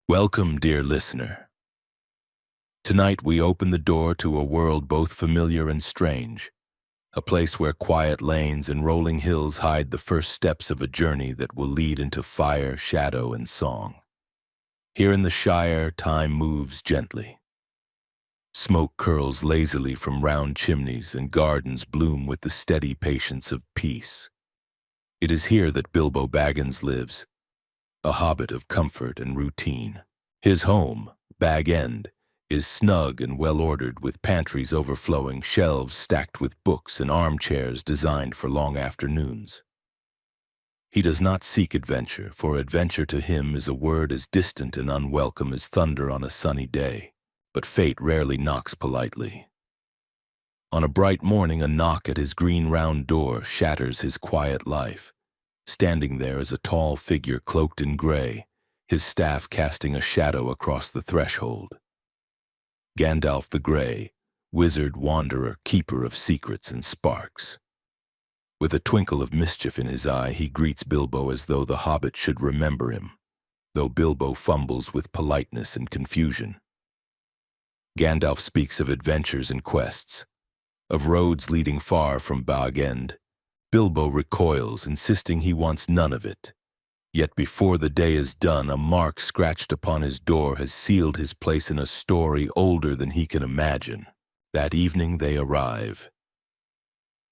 Welcome, dear listener. Tonight we open the door to a world both familiar and strange, a place where quiet lanes and rolling hills hide the first steps of a journey that will lead into fire, shadow, and song. Here in the Shire, time moves gently. Smoke curls lazily from round chimneys and gardens bloom with the steady patience of peace. It is here that Bilbo Baggins lives, a hobbit of comfort and routine. His home, Bag End, is snug and well-ordered with pantries overflowing, shelves stacked with books and armchairs designed for long afternoons. He does not seek adventure, for adventure to him is a word as distant and unwelcome as thunder on a sunny day. But fate rarely knocks politely. On a bright morning, a knock at his green round door shatters his quiet life. Standing there is a tall figure cloaked in gray, his staff casting a shadow across the threshold. Gandalf the Grey, wizard, wanderer, keeper of secrets and sparks. With a twinkle of mischief in his eye, he greets Bilbo as though the hobbit should remember him, though Bilbo fumbles with politeness and confusion. Gandalf speaks of adventures and quests, of roads leading far from Bag End. Bilbo recoils, insisting he wants none of it. Yet before the day is done, a mark scratched upon his door has sealed his place in a story older than he can imagine. That evening they arrive.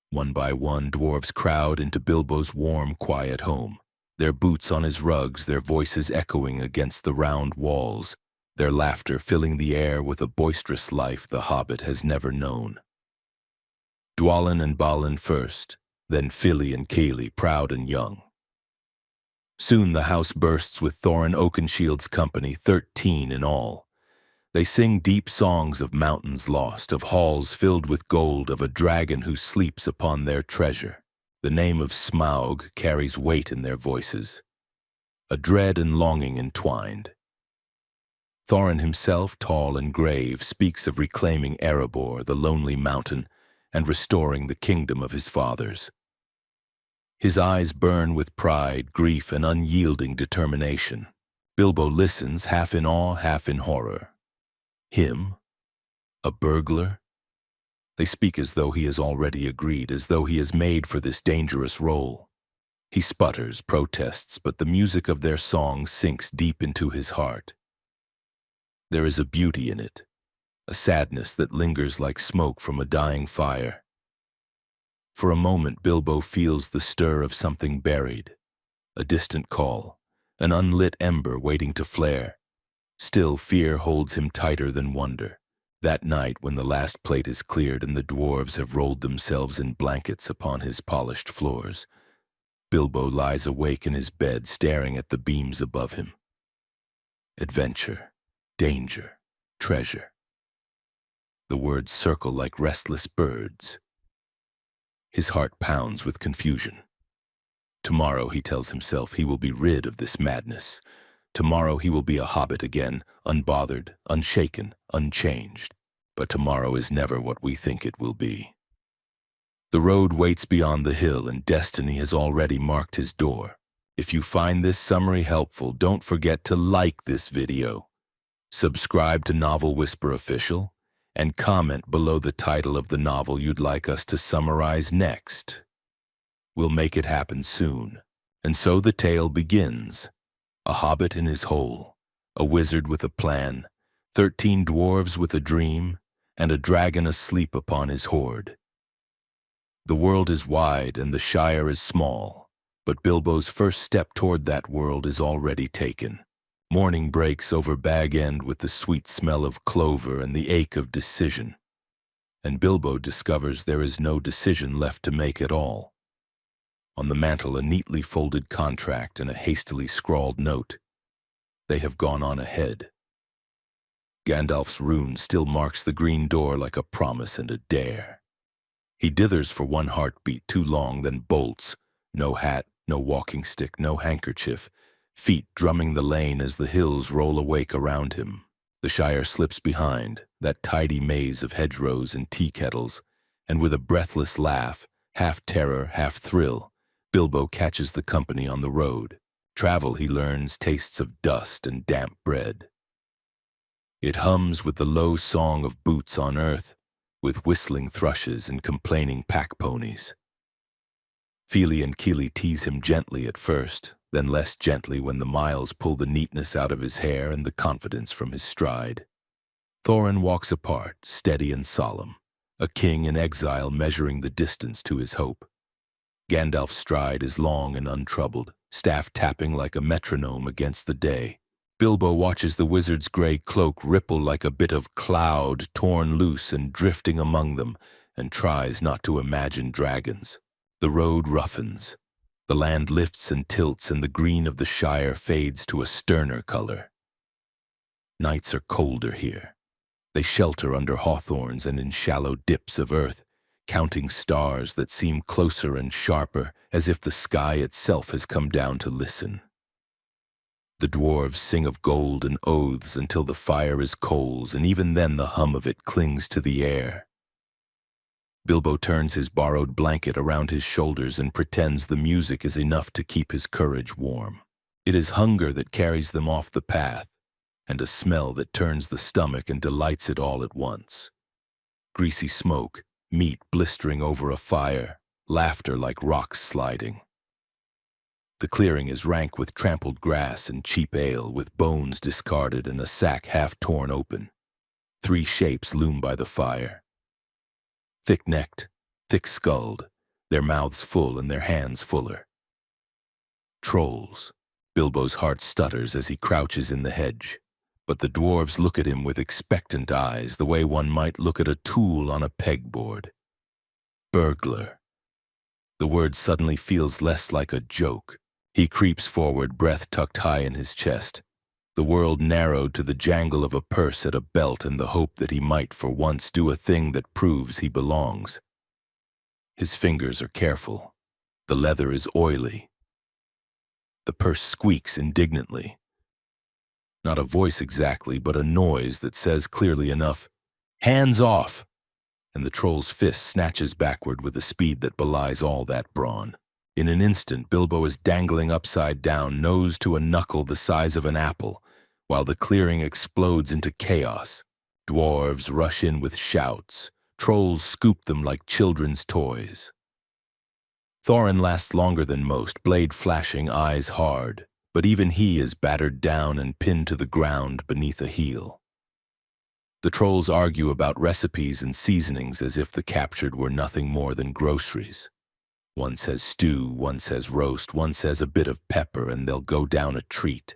One by one, dwarves crowd into Bilbo's warm, quiet home, their boots on his rugs, their voices echoing against the round walls, their laughter filling the air with a boisterous life the hobbit has never known. Dwalin and Balin first, then Fili and Kayli, proud and young. Soon the house bursts with Thorin Oakenshield's company, 13 in all. They sing deep songs of mountains lost, of halls filled with gold, of a dragon who sleeps upon their treasure. The name of Smaug carries weight in their voices, a dread and longing entwined. Thorin himself, tall and grave, speaks of reclaiming Erebor, the lonely mountain, and restoring the kingdom of his fathers. His eyes burn with pride, grief, and unyielding determination. Bilbo listens, half in awe, half in horror. Him? A burglar? They speak as though he has already agreed, as though he is made for this dangerous role. He sputters, protests, but the music of their song sinks deep into his heart. There is a beauty in it, a sadness that lingers like smoke from a dying fire. For a moment, Bilbo feels the stir of something buried, a distant call, an unlit ember waiting to flare. Still, fear holds him tighter than wonder. That night, when the last plate is cleared and the dwarves have rolled themselves in blankets upon his polished floors, Bilbo lies awake in his bed, staring at the beams above him. Adventure, danger, treasure. The words circle like restless birds. His heart pounds with confusion. Tomorrow, he tells himself, he will be rid of this madness. Tomorrow he will be a hobbit again, unbothered, unshaken, unchanged. But tomorrow is never what we think it will be. The road waits beyond the hill, and destiny has already marked his door. If you find this summary helpful, don't forget to like this video, subscribe to Novel Whisper Official, and comment below the title of the novel you'd like us to summarize next. We'll make it happen soon. And so the tale begins. A hobbit in his hole, a wizard with a plan, 13 dwarves with a dream, and a dragon asleep upon his hoard. The world is wide and the Shire is small, but Bilbo's first step toward that world is already taken. Morning breaks over Bag End with the sweet smell of clover and the ache of decision. And Bilbo discovers there is no decision left to make at all. On the mantel, a neatly folded contract and a hastily scrawled note. They have gone on ahead. Gandalf's rune still marks the green door like a promise and a dare. He dithers for one heartbeat too long, then bolts. No hat, no walking stick, no handkerchief. Feet drumming the lane as the hills roll awake around him. The Shire slips behind, that tidy maze of hedgerows and tea kettles, and with a breathless laugh, half terror, half thrill, Bilbo catches the company on the road. Travel, he learns, tastes of dust and damp bread. It hums with the low song of boots on earth, with whistling thrushes and complaining pack ponies. Feely and Keely tease him gently at first, then less gently when the miles pull the neatness out of his hair and the confidence from his stride. Thorin walks apart, steady and solemn, a king in exile measuring the distance to his hope. Gandalf's stride is long and untroubled, staff tapping like a metronome against the day. Bilbo watches the wizard's gray cloak ripple like a bit of cloud torn loose and drifting among them, and tries not to imagine dragons. The road roughens. The land lifts and tilts, and the green of the Shire fades to a sterner color. Nights are colder here. They shelter under hawthorns and in shallow dips of earth, counting stars that seem closer and sharper, as if the sky itself has come down to listen. The dwarves sing of gold and oaths until the fire is coals, and even then the hum of it clings to the air. Bilbo turns his borrowed blanket around his shoulders and pretends the music is enough to keep his courage warm. It is hunger that carries them off the path, and a smell that turns the stomach and delights it all at once. Greasy smoke, meat blistering over a fire, laughter like rocks sliding. The clearing is rank with trampled grass and cheap ale, with bones discarded and a sack half torn open. 3 shapes loom by the fire. Thick-necked, thick-skulled, their mouths full and their hands fuller. Trolls. Bilbo's heart stutters as he crouches in the hedge, but the dwarves look at him with expectant eyes, the way one might look at a tool on a pegboard. Burglar. The word suddenly feels less like a joke. He creeps forward, breath tucked high in his chest. The world narrowed to the jangle of a purse at a belt and the hope that he might for once do a thing that proves he belongs. His fingers are careful. The leather is oily. The purse squeaks indignantly. Not a voice exactly, but a noise that says clearly enough, "Hands off!" And the troll's fist snatches backward with a speed that belies all that brawn. In an instant, Bilbo is dangling upside down, nose to a knuckle the size of an apple, while the clearing explodes into chaos. Dwarves rush in with shouts. Trolls scoop them like children's toys. Thorin lasts longer than most, blade flashing, eyes hard, but even he is battered down and pinned to the ground beneath a heel. The trolls argue about recipes and seasonings as if the captured were nothing more than groceries. One says stew, one says roast, one says a bit of pepper, and they'll go down a treat.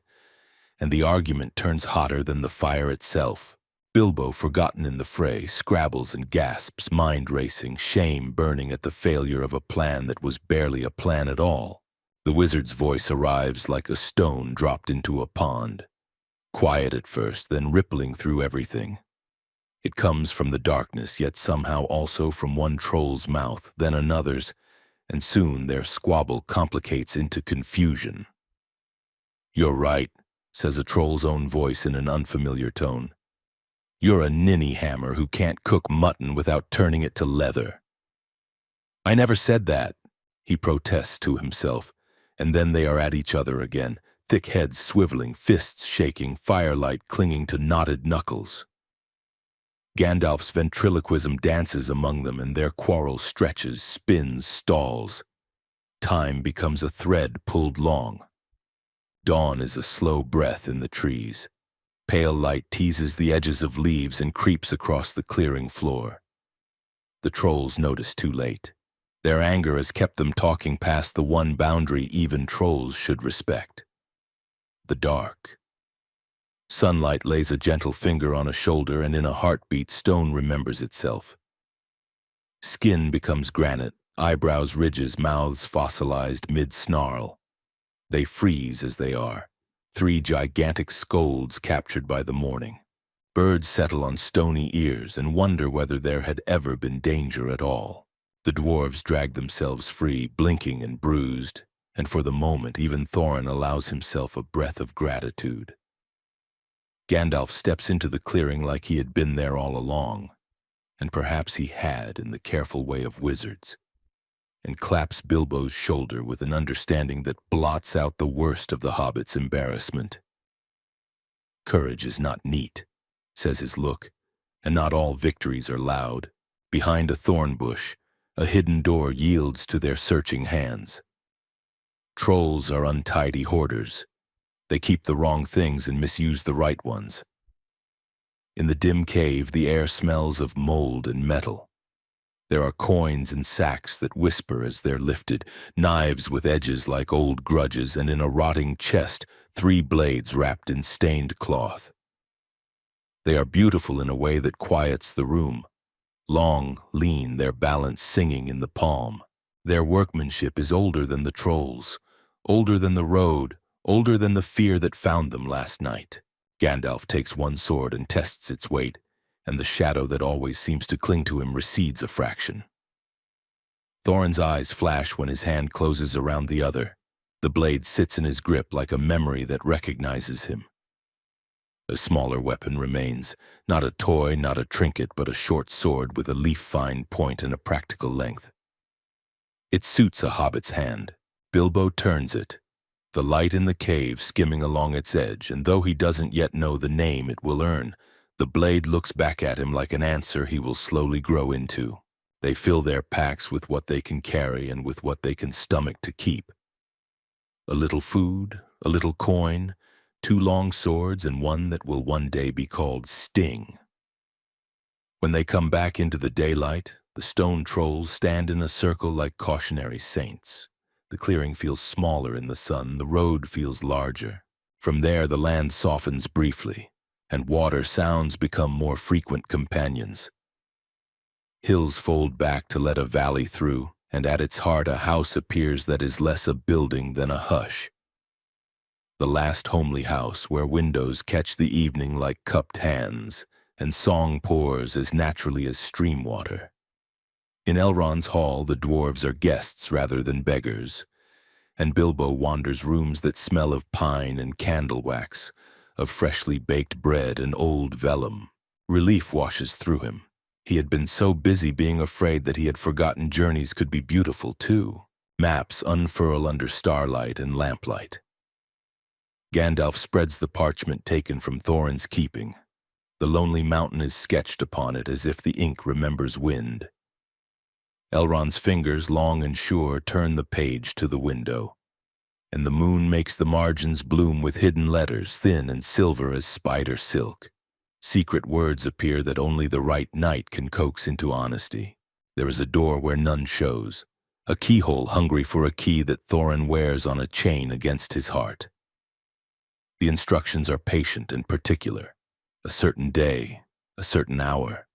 And the argument turns hotter than the fire itself. Bilbo, forgotten in the fray, scrabbles and gasps, mind racing, shame burning at the failure of a plan that was barely a plan at all. The wizard's voice arrives like a stone dropped into a pond. Quiet at first, then rippling through everything. It comes from the darkness, yet somehow also from one troll's mouth, then another's, and soon their squabble complicates into confusion. "You're right," says a troll's own voice in an unfamiliar tone. "You're a ninny hammer who can't cook mutton without turning it to leather." "I never said that," he protests to himself, and then they are at each other again, thick heads swiveling, fists shaking, firelight clinging to knotted knuckles. Gandalf's ventriloquism dances among them, and their quarrel stretches, spins, stalls. Time becomes a thread pulled long. Dawn is a slow breath in the trees. Pale light teases the edges of leaves and creeps across the clearing floor. The trolls notice too late. Their anger has kept them talking past the one boundary even trolls should respect. The dark. Sunlight lays a gentle finger on a shoulder, and in a heartbeat stone remembers itself. Skin becomes granite, eyebrows ridges, mouths fossilized mid-snarl. They freeze as they are, 3 gigantic scolds captured by the morning. Birds settle on stony ears and wonder whether there had ever been danger at all. The dwarves drag themselves free, blinking and bruised, and for the moment even Thorin allows himself a breath of gratitude. Gandalf steps into the clearing like he had been there all along, and perhaps he had in the careful way of wizards. and claps Bilbo's shoulder with an understanding that blots out the worst of the hobbit's embarrassment. "Courage is not neat," says his look, "and not all victories are loud. Behind a thorn bush, a hidden door yields to their searching hands. Trolls are untidy hoarders. They keep the wrong things and misuse the right ones. In the dim cave, the air smells of mold and metal. There are coins and sacks that whisper as they're lifted, knives with edges like old grudges, and in a rotting chest, 3 blades wrapped in stained cloth. They are beautiful in a way that quiets the room. Long, lean, their balance singing in the palm. Their workmanship is older than the trolls, older than the road, older than the fear that found them last night." Gandalf takes one sword and tests its weight, and the shadow that always seems to cling to him recedes a fraction. Thorin's eyes flash when his hand closes around the other. The blade sits in his grip like a memory that recognizes him. A smaller weapon remains, not a toy, not a trinket, but a short sword with a leaf-fine point and a practical length. It suits a hobbit's hand. Bilbo turns it, the light in the cave skimming along its edge, and though he doesn't yet know the name it will earn, the blade looks back at him like an answer he will slowly grow into. They fill their packs with what they can carry and with what they can stomach to keep. A little food, a little coin, 2 long swords, and one that will one day be called Sting. When they come back into the daylight, the stone trolls stand in a circle like cautionary saints. The clearing feels smaller in the sun, the road feels larger. From there, the land softens briefly, and water sounds become more frequent companions. Hills fold back to let a valley through, and at its heart a house appears that is less a building than a hush. The last homely house where windows catch the evening like cupped hands, and song pours as naturally as stream water. In Elrond's hall, the dwarves are guests rather than beggars, and Bilbo wanders rooms that smell of pine and candle wax, of freshly baked bread and old vellum. Relief washes through him. He had been so busy being afraid that he had forgotten journeys could be beautiful too. Maps unfurl under starlight and lamplight. Gandalf spreads the parchment taken from Thorin's keeping. The lonely mountain is sketched upon it as if the ink remembers wind. Elrond's fingers, long and sure, turn the page to the window, and the moon makes the margins bloom with hidden letters, thin and silver as spider silk. Secret words appear that only the right knight can coax into honesty. There is a door where none shows, a keyhole hungry for a key that Thorin wears on a chain against his heart. The instructions are patient and particular. A certain day, a certain hour,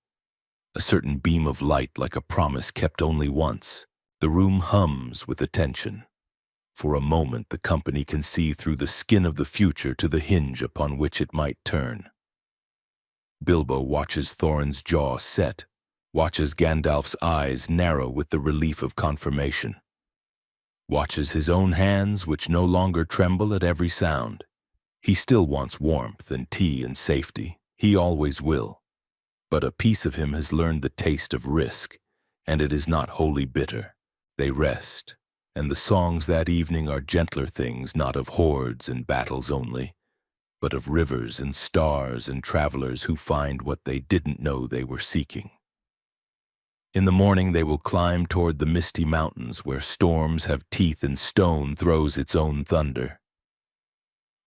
a certain beam of light like a promise kept only once. The room hums with attention. For a moment the company can see through the skin of the future to the hinge upon which it might turn. Bilbo watches Thorin's jaw set, watches Gandalf's eyes narrow with the relief of confirmation, watches his own hands which no longer tremble at every sound. He still wants warmth and tea and safety. He always will. But a piece of him has learned the taste of risk, and it is not wholly bitter. They rest, and the songs that evening are gentler things, not of hordes and battles only, but of rivers and stars and travelers who find what they didn't know they were seeking. In the morning they will climb toward the misty mountains where storms have teeth and stone throws its own thunder.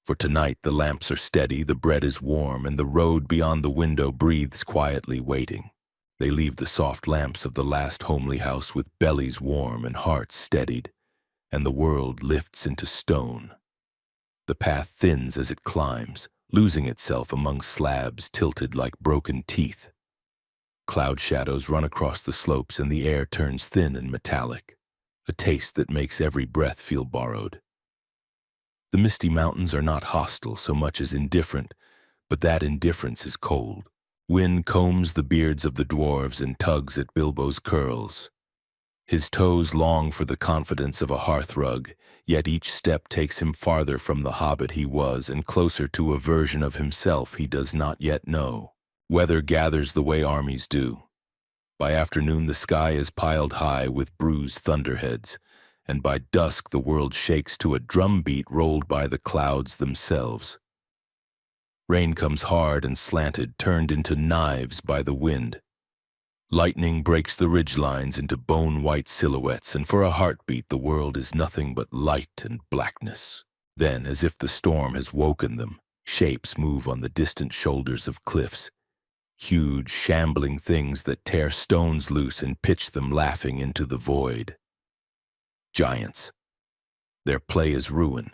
For tonight the lamps are steady, the bread is warm, and the road beyond the window breathes quietly waiting. They leave the soft lamps of the last homely house with bellies warm and hearts steadied, and the world lifts into stone. The path thins as it climbs, losing itself among slabs tilted like broken teeth. Cloud shadows run across the slopes and the air turns thin and metallic, a taste that makes every breath feel borrowed. The misty mountains are not hostile so much as indifferent, but that indifference is cold. Wind combs the beards of the dwarves and tugs at Bilbo's curls. His toes long for the confidence of a hearthrug, yet each step takes him farther from the hobbit he was and closer to a version of himself he does not yet know. Weather gathers the way armies do. By afternoon, the sky is piled high with bruised thunderheads, and by dusk the world shakes to a drumbeat rolled by the clouds themselves. Rain comes hard and slanted, turned into knives by the wind. Lightning breaks the ridgelines into bone-white silhouettes, and for a heartbeat the world is nothing but light and blackness. Then, as if the storm has woken them, shapes move on the distant shoulders of cliffs. Huge, shambling things that tear stones loose and pitch them laughing into the void. Giants. Their play is ruin.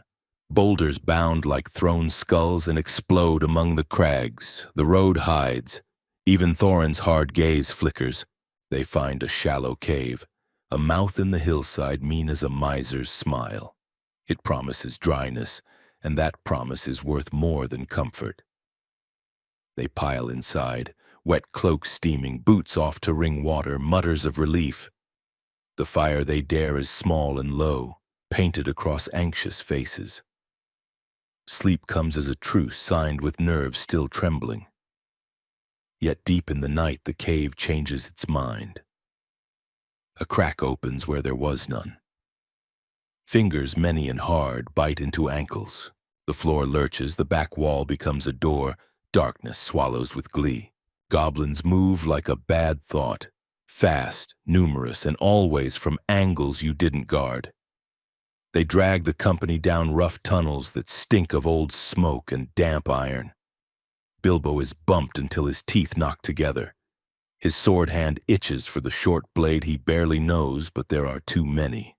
Boulders bound like thrown skulls and explode among the crags. The road hides. Even Thorin's hard gaze flickers. They find a shallow cave, a mouth in the hillside mean as a miser's smile. It promises dryness, and that promise is worth more than comfort. They pile inside, wet cloaks steaming, boots off to wring water, mutters of relief. The fire they dare is small and low, painted across anxious faces. Sleep comes as a truce signed with nerves still trembling. Yet deep in the night the cave changes its mind. A crack opens where there was none. Fingers, many and hard, bite into ankles. The floor lurches, the back wall becomes a door, darkness swallows with glee. Goblins move like a bad thought, fast, numerous, and always from angles you didn't guard. They drag the company down rough tunnels that stink of old smoke and damp iron. Bilbo is bumped until his teeth knock together. His sword hand itches for the short blade he barely knows, but there are too many.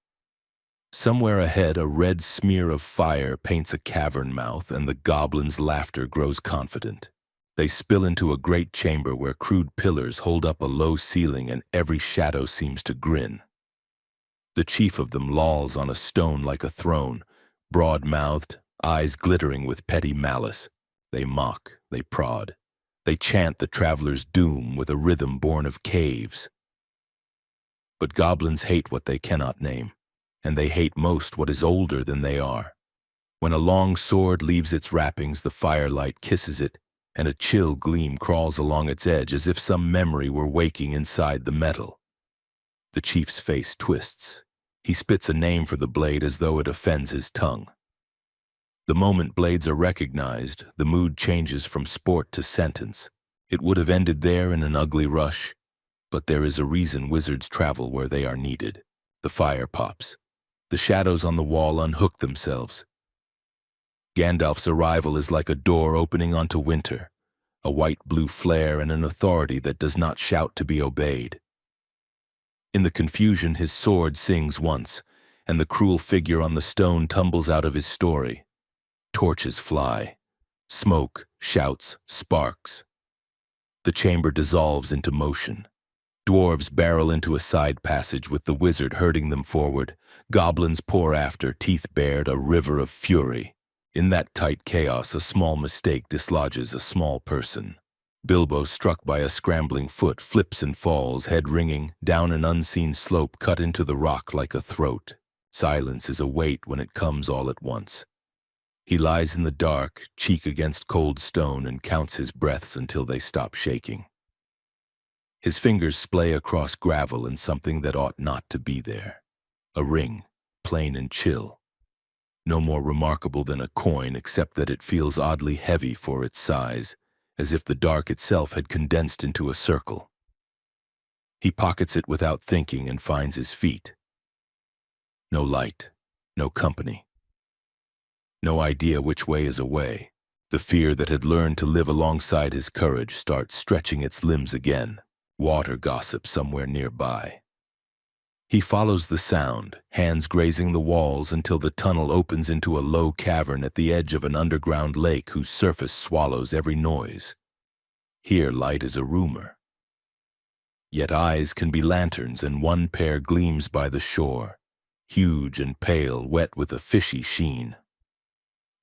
Somewhere ahead, a red smear of fire paints a cavern mouth, and the goblins' laughter grows confident. They spill into a great chamber where crude pillars hold up a low ceiling and every shadow seems to grin. The chief of them lolls on a stone like a throne, broad-mouthed, eyes glittering with petty malice. They mock, they prod. They chant the traveler's doom with a rhythm born of caves. But goblins hate what they cannot name, and they hate most what is older than they are. When a long sword leaves its wrappings, the firelight kisses it, and a chill gleam crawls along its edge as if some memory were waking inside the metal. The chief's face twists. He spits a name for the blade as though it offends his tongue. The moment blades are recognized, the mood changes from sport to sentence. It would have ended there in an ugly rush, but there is a reason wizards travel where they are needed. The fire pops. The shadows on the wall unhook themselves. Gandalf's arrival is like a door opening onto winter, a white-blue flare and an authority that does not shout to be obeyed. In the confusion, his sword sings once, and the cruel figure on the stone tumbles out of his story. Torches fly. Smoke, shouts, sparks. The chamber dissolves into motion. Dwarves barrel into a side passage with the wizard herding them forward. Goblins pour after, teeth bared, a river of fury. In that tight chaos, a small mistake dislodges a small person. Bilbo, struck by a scrambling foot, flips and falls, head ringing, down an unseen slope cut into the rock like a throat. Silence is a weight when it comes all at once. He lies in the dark, cheek against cold stone, and counts his breaths until they stop shaking. His fingers splay across gravel and something that ought not to be there. A ring, plain and chill. No more remarkable than a coin, except that it feels oddly heavy for its size, as if the dark itself had condensed into a circle. He pockets it without thinking and finds his feet. No light, no company. No idea which way is away. The fear that had learned to live alongside his courage starts stretching its limbs again. Water gossip somewhere nearby. He follows the sound, hands grazing the walls until the tunnel opens into a low cavern at the edge of an underground lake whose surface swallows every noise. Here light is a rumor. Yet eyes can be lanterns, and one pair gleams by the shore, huge and pale, wet with a fishy sheen.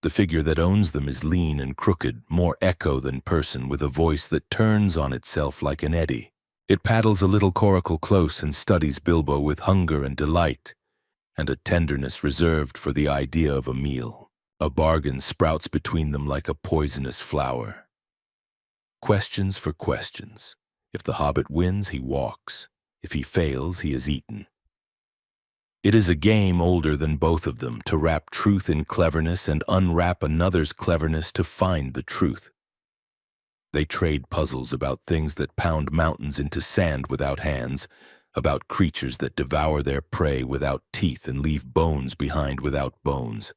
The figure that owns them is lean and crooked, more echo than person, with a voice that turns on itself like an eddy. It paddles a little coracle close and studies Bilbo with hunger and delight, and a tenderness reserved for the idea of a meal. A bargain sprouts between them like a poisonous flower. Questions for questions. If the hobbit wins, he walks. If he fails, he is eaten. It is a game older than both of them, to wrap truth in cleverness and unwrap another's cleverness to find the truth. They trade puzzles about things that pound mountains into sand without hands, about creatures that devour their prey without teeth and leave bones behind without bones.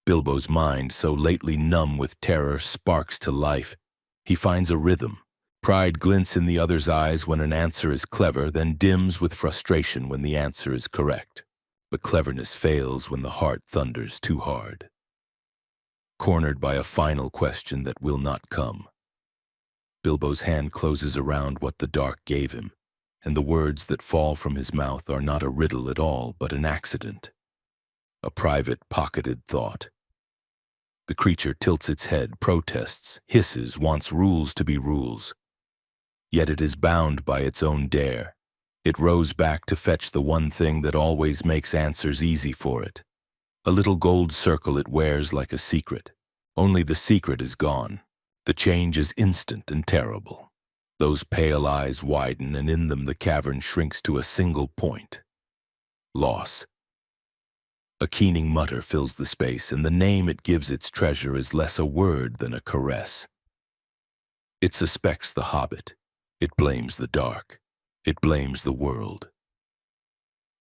Bilbo's mind, so lately numb with terror, sparks to life. He finds a rhythm. Pride glints in the other's eyes when an answer is clever, then dims with frustration when the answer is correct. But cleverness fails when the heart thunders too hard. Cornered by a final question that will not come, Bilbo's hand closes around what the dark gave him, and the words that fall from his mouth are not a riddle at all, but an accident. A private, pocketed thought. The creature tilts its head, protests, hisses, wants rules to be rules. Yet it is bound by its own dare. It rows back to fetch the one thing that always makes answers easy for it. A little gold circle it wears like a secret. Only the secret is gone. The change is instant and terrible. Those pale eyes widen, and in them the cavern shrinks to a single point. Loss. A keening mutter fills the space, and the name it gives its treasure is less a word than a caress. It suspects the hobbit. It blames the dark. It blames the world.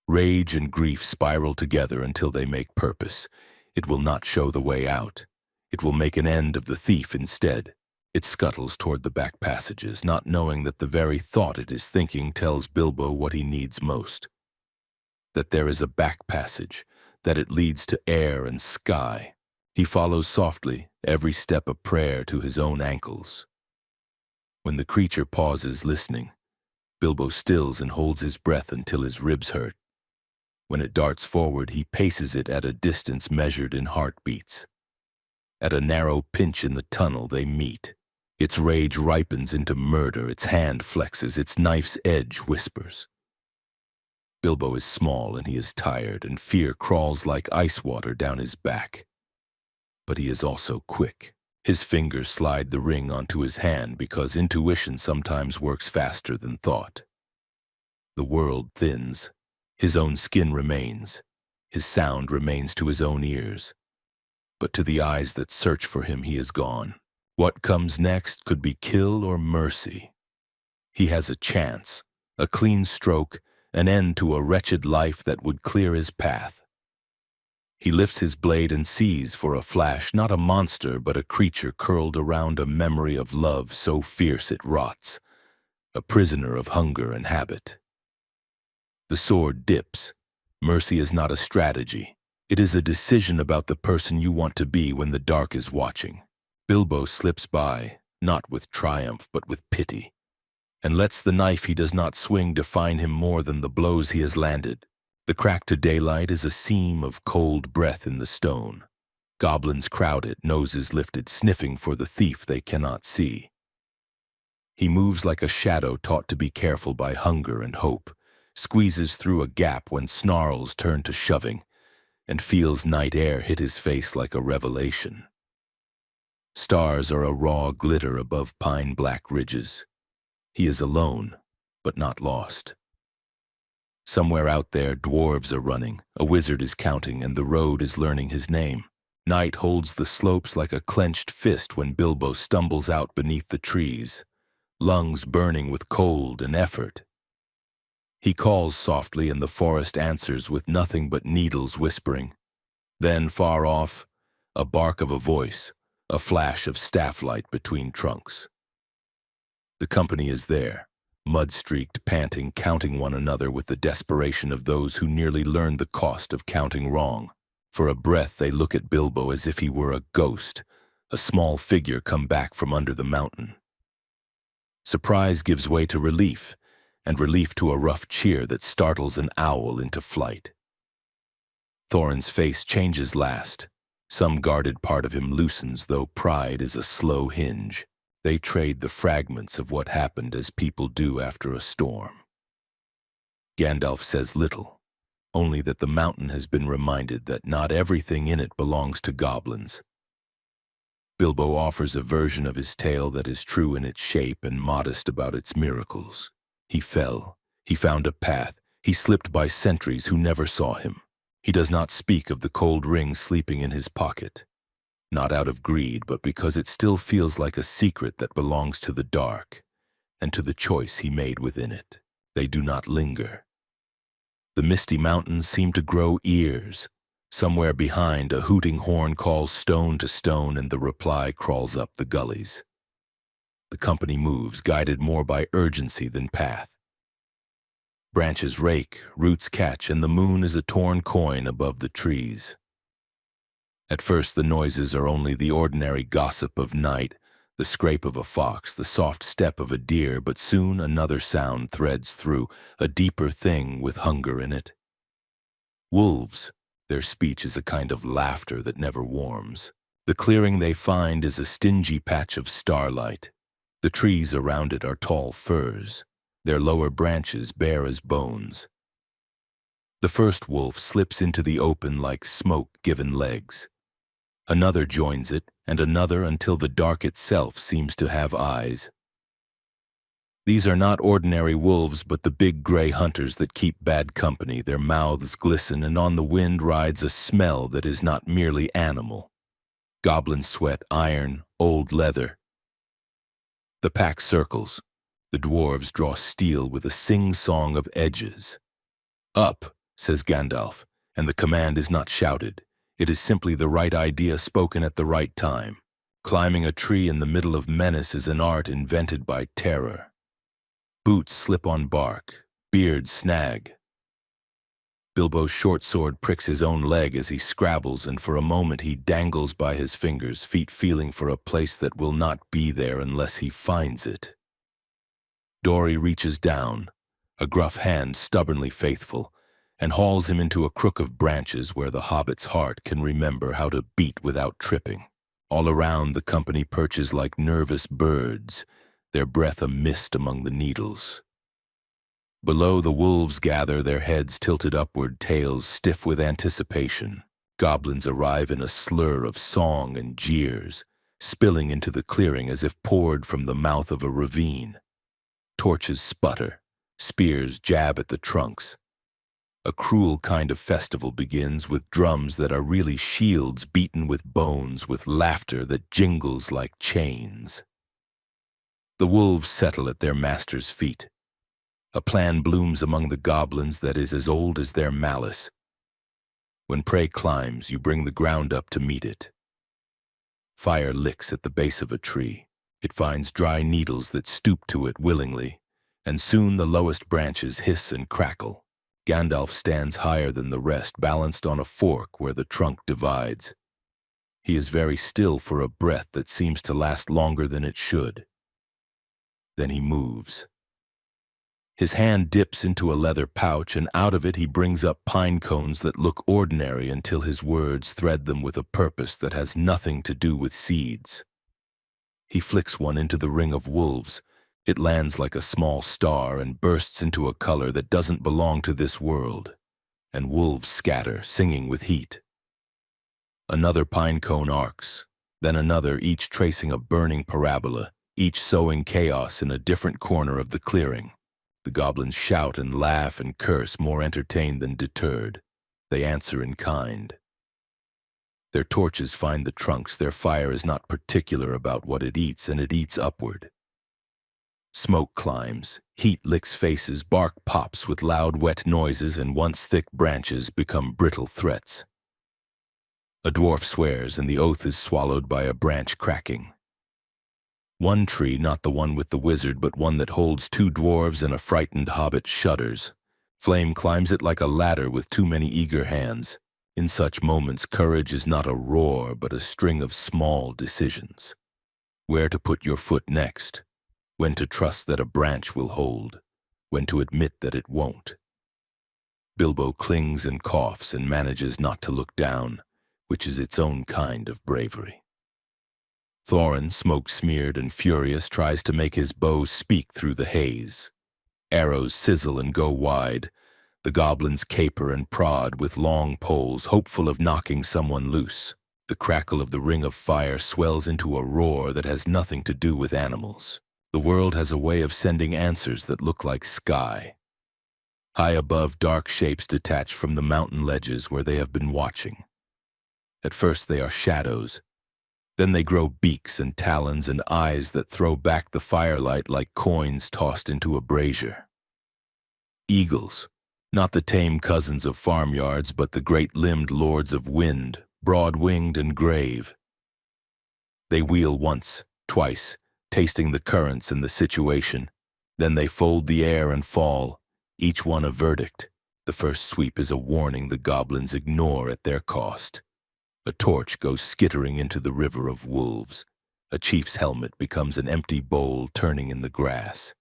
Rage and grief spiral together until they make purpose. It will not show the way out. It will make an end of the thief instead. It scuttles toward the back passages, not knowing that the very thought it is thinking tells Bilbo what he needs most. That there is a back passage, that it leads to air and sky. He follows softly, every step a prayer to his own ankles. When the creature pauses listening, Bilbo stills and holds his breath until his ribs hurt. When it darts forward, he paces it at a distance measured in heartbeats. At a narrow pinch in the tunnel, they meet. Its rage ripens into murder, its hand flexes, its knife's edge whispers. Bilbo is small and he is tired, and fear crawls like ice water down his back. But he is also quick. His fingers slide the ring onto his hand because intuition sometimes works faster than thought. The world thins. His own skin remains. His sound remains to his own ears. But to the eyes that search for him, he is gone. What comes next could be kill or mercy. He has a chance, a clean stroke, an end to a wretched life that would clear his path. He lifts his blade and sees for a flash not a monster but a creature curled around a memory of love so fierce it rots, a prisoner of hunger and habit. The sword dips. Mercy is not a strategy. It is a decision about the person you want to be when the dark is watching. Bilbo slips by, not with triumph but with pity, and lets the knife he does not swing define him more than the blows he has landed. The crack to daylight is a seam of cold breath in the stone. Goblins crowd it, noses lifted, sniffing for the thief they cannot see. He moves like a shadow taught to be careful by hunger and hope, squeezes through a gap when snarls turn to shoving, and feels night air hit his face like a revelation. Stars are a raw glitter above pine-black ridges. He is alone, but not lost. Somewhere out there, dwarves are running, a wizard is counting, and the road is learning his name. Night holds the slopes like a clenched fist when Bilbo stumbles out beneath the trees, lungs burning with cold and effort. He calls softly, and the forest answers with nothing but needles whispering. Then, far off, a bark of a voice, a flash of staff light between trunks. The company is there, mud-streaked, panting, counting one another with the desperation of those who nearly learned the cost of counting wrong. For a breath they look at Bilbo as if he were a ghost, a small figure come back from under the mountain. Surprise gives way to relief, and relief to a rough cheer that startles an owl into flight. Thorin's face changes last. Some guarded part of him loosens, though pride is a slow hinge. They trade the fragments of what happened as people do after a storm. Gandalf says little, only that the mountain has been reminded that not everything in it belongs to goblins. Bilbo offers a version of his tale that is true in its shape and modest about its miracles. He fell. He found a path. He slipped by sentries who never saw him. He does not speak of the cold ring sleeping in his pocket, not out of greed, but because it still feels like a secret that belongs to the dark and to the choice he made within it. They do not linger. The misty mountains seem to grow ears. Somewhere behind, a hooting horn calls stone to stone, and the reply crawls up the gullies. The company moves, guided more by urgency than path. Branches rake, roots catch, and the moon is a torn coin above the trees. At first, the noises are only the ordinary gossip of night, the scrape of a fox, the soft step of a deer, but soon another sound threads through, a deeper thing with hunger in it. Wolves. Their speech is a kind of laughter that never warms. The clearing they find is a stingy patch of starlight. The trees around it are tall firs, their lower branches bare as bones. The first wolf slips into the open like smoke given legs. Another joins it, and another, until the dark itself seems to have eyes. These are not ordinary wolves, but the big gray hunters that keep bad company. Their mouths glisten, and on the wind rides a smell that is not merely animal. Goblin sweat, iron, old leather. The pack circles. The dwarves draw steel with a sing-song of edges. "Up," says Gandalf, and the command is not shouted. It is simply the right idea spoken at the right time. Climbing a tree in the middle of menace is an art invented by terror. Boots slip on bark, beards snag. Bilbo's short sword pricks his own leg as he scrabbles, and for a moment he dangles by his fingers, feet feeling for a place that will not be there unless he finds it. Dory reaches down, a gruff hand stubbornly faithful, and hauls him into a crook of branches where the hobbit's heart can remember how to beat without tripping. All around, the company perches like nervous birds, their breath a mist among the needles. Below, the wolves gather, their heads tilted upward, tails stiff with anticipation. Goblins arrive in a slur of song and jeers, spilling into the clearing as if poured from the mouth of a ravine. Torches sputter, spears jab at the trunks. A cruel kind of festival begins, with drums that are really shields beaten with bones, with laughter that jingles like chains. The wolves settle at their master's feet. A plan blooms among the goblins that is as old as their malice. When prey climbs, you bring the ground up to meet it. Fire licks at the base of a tree. It finds dry needles that stoop to it willingly, and soon the lowest branches hiss and crackle. Gandalf stands higher than the rest, balanced on a fork where the trunk divides. He is very still for a breath that seems to last longer than it should. Then he moves. His hand dips into a leather pouch, and out of it he brings up pine cones that look ordinary until his words thread them with a purpose that has nothing to do with seeds. He flicks one into the ring of wolves. It lands like a small star and bursts into a color that doesn't belong to this world, and wolves scatter, singing with heat. Another pine cone arcs, then another, each tracing a burning parabola, each sowing chaos in a different corner of the clearing. The goblins shout and laugh and curse, more entertained than deterred. They answer in kind. Their torches find the trunks. Their fire is not particular about what it eats, and it eats upward. Smoke climbs, heat licks faces, bark pops with loud wet noises, and once thick branches become brittle threats. A dwarf swears, and the oath is swallowed by a branch cracking. One tree, not the one with the wizard, but one that holds two dwarves and a frightened hobbit, shudders. Flame climbs it like a ladder with too many eager hands. In such moments, courage is not a roar, but a string of small decisions. Where to put your foot next, when to trust that a branch will hold, when to admit that it won't. Bilbo clings and coughs and manages not to look down, which is its own kind of bravery. Thorin, smoke-smeared and furious, tries to make his bow speak through the haze. Arrows sizzle and go wide. The goblins caper and prod with long poles, hopeful of knocking someone loose. The crackle of the ring of fire swells into a roar that has nothing to do with animals. The world has a way of sending answers that look like sky. High above, dark shapes detach from the mountain ledges where they have been watching. At first they are shadows. Then they grow beaks and talons and eyes that throw back the firelight like coins tossed into a brazier. Eagles, not the tame cousins of farmyards, but the great-limbed lords of wind, broad-winged and grave. They wheel once, twice, tasting the currents and the situation. Then they fold the air and fall, each one a verdict. The first sweep is a warning the goblins ignore at their cost. A torch goes skittering into the river of wolves. A chief's helmet becomes an empty bowl turning in the grass.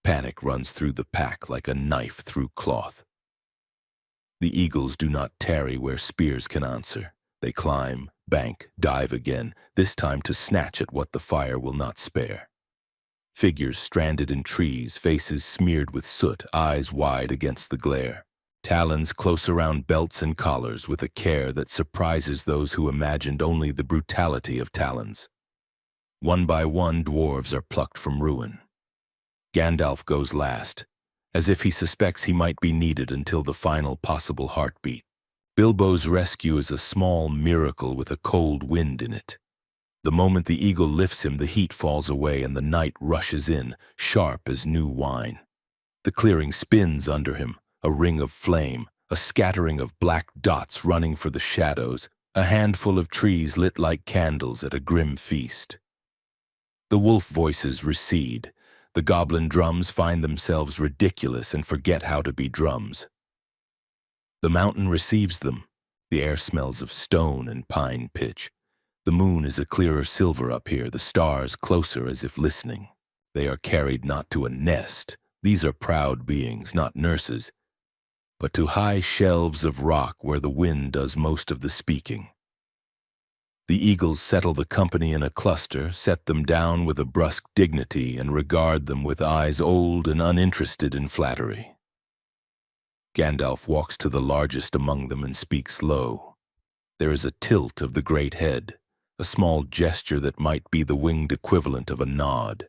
Panic runs through the pack like a knife through cloth. The eagles do not tarry where spears can answer. They climb, bank, dive again, this time to snatch at what the fire will not spare. Figures stranded in trees, faces smeared with soot, eyes wide against the glare. Talons close around belts and collars with a care that surprises those who imagined only the brutality of talons. One by one, dwarves are plucked from ruin. Gandalf goes last, as if he suspects he might be needed until the final possible heartbeat. Bilbo's rescue is a small miracle with a cold wind in it. The moment the eagle lifts him, the heat falls away and the night rushes in, sharp as new wine. The clearing spins under him, a ring of flame, a scattering of black dots running for the shadows, a handful of trees lit like candles at a grim feast. The wolf voices recede. The goblin drums find themselves ridiculous and forget how to be drums. The mountain receives them. The air smells of stone and pine pitch. The moon is a clearer silver up here, the stars closer as if listening. They are carried not to a nest. These are proud beings, not nurses, but to high shelves of rock where the wind does most of the speaking. The eagles settle the company in a cluster, set them down with a brusque dignity, and regard them with eyes old and uninterested in flattery. Gandalf walks to the largest among them and speaks low. There is a tilt of the great head, a small gesture that might be the winged equivalent of a nod.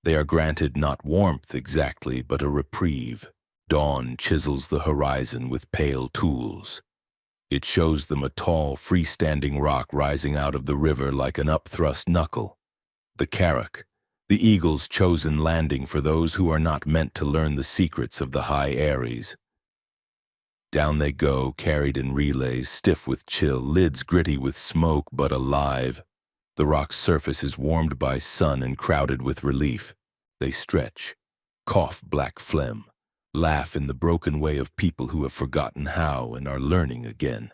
They are granted not warmth exactly, but a reprieve. Dawn chisels the horizon with pale tools. It shows them a tall, freestanding rock rising out of the river like an upthrust knuckle. The Carrack, the eagle's chosen landing for those who are not meant to learn the secrets of the high Ares. Down they go, carried in relays, stiff with chill, lids gritty with smoke but alive. The rock's surface is warmed by sun and crowded with relief. They stretch, cough black phlegm, laugh in the broken way of people who have forgotten how and are learning again.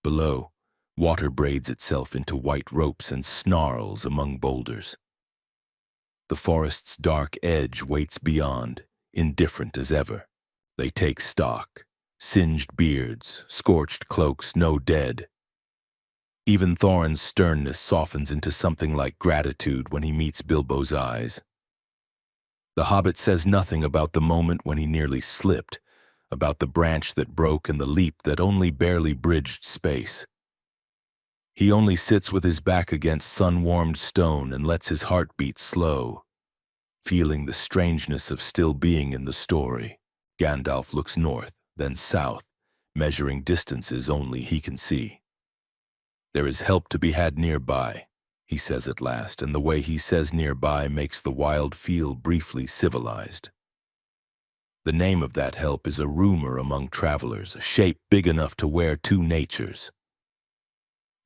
Below, water braids itself into white ropes and snarls among boulders. The forest's dark edge waits beyond, indifferent as ever. They take stock, singed beards, scorched cloaks, no dead. Even Thorin's sternness softens into something like gratitude when he meets Bilbo's eyes. The Hobbit says nothing about the moment when he nearly slipped, about the branch that broke and the leap that only barely bridged space. He only sits with his back against sun-warmed stone and lets his heart beat slow, feeling the strangeness of still being in the story. Gandalf looks north, then south, measuring distances only he can see. There is help to be had nearby, he says at last, and the way he says nearby makes the wild feel briefly civilized. The name of that help is a rumor among travelers, a shape big enough to wear two natures.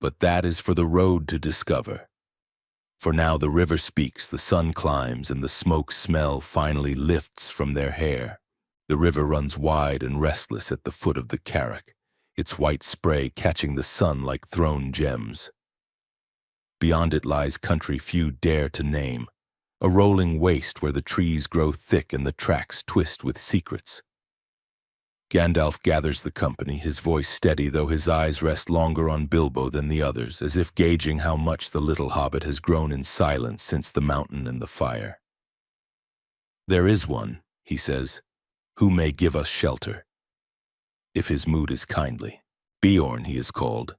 But that is for the road to discover. For now the river speaks, the sun climbs, and the smoke smell finally lifts from their hair. The river runs wide and restless at the foot of the Carrack, its white spray catching the sun like thrown gems. Beyond it lies country few dare to name, a rolling waste where the trees grow thick and the tracks twist with secrets. Gandalf gathers the company, his voice steady, though his eyes rest longer on Bilbo than the others, as if gauging how much the little hobbit has grown in silence since the mountain and the fire. "There is one," he says, "who may give us shelter, if his mood is kindly. Beorn he is called.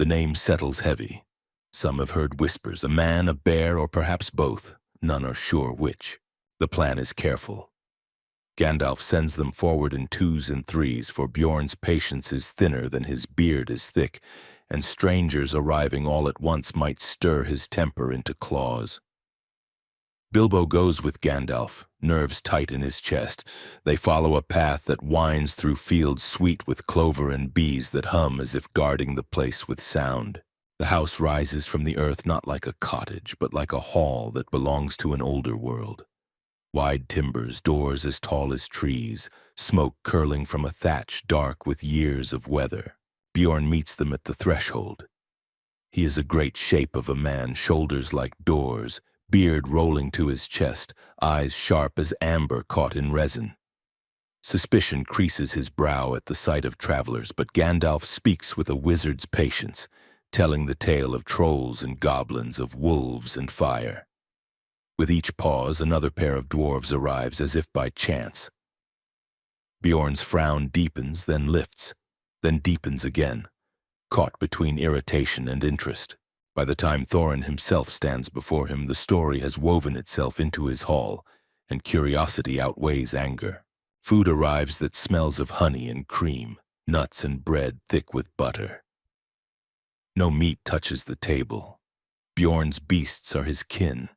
The name settles heavy. Some have heard whispers, a man, a bear, or perhaps both. None are sure which. The plan is careful. Gandalf sends them forward in 2s and 3s, for Bjorn's patience is thinner than his beard is thick, and strangers arriving all at once might stir his temper into claws. Bilbo goes with Gandalf, nerves tight in his chest. They follow a path that winds through fields sweet with clover and bees that hum as if guarding the place with sound. The house rises from the earth not like a cottage, but like a hall that belongs to an older world. Wide timbers, doors as tall as trees, smoke curling from a thatch dark with years of weather. Bjorn meets them at the threshold. He is a great shape of a man, shoulders like doors, beard rolling to his chest, eyes sharp as amber caught in resin. Suspicion creases his brow at the sight of travelers, but Gandalf speaks with a wizard's patience, telling the tale of trolls and goblins, of wolves and fire. With each pause, another pair of dwarves arrives as if by chance. Bjorn's frown deepens, then lifts, then deepens again, caught between irritation and interest. By the time Thorin himself stands before him, the story has woven itself into his hall, and curiosity outweighs anger. Food arrives that smells of honey and cream, nuts and bread thick with butter. No meat touches the table. Bjorn's beasts are his kin.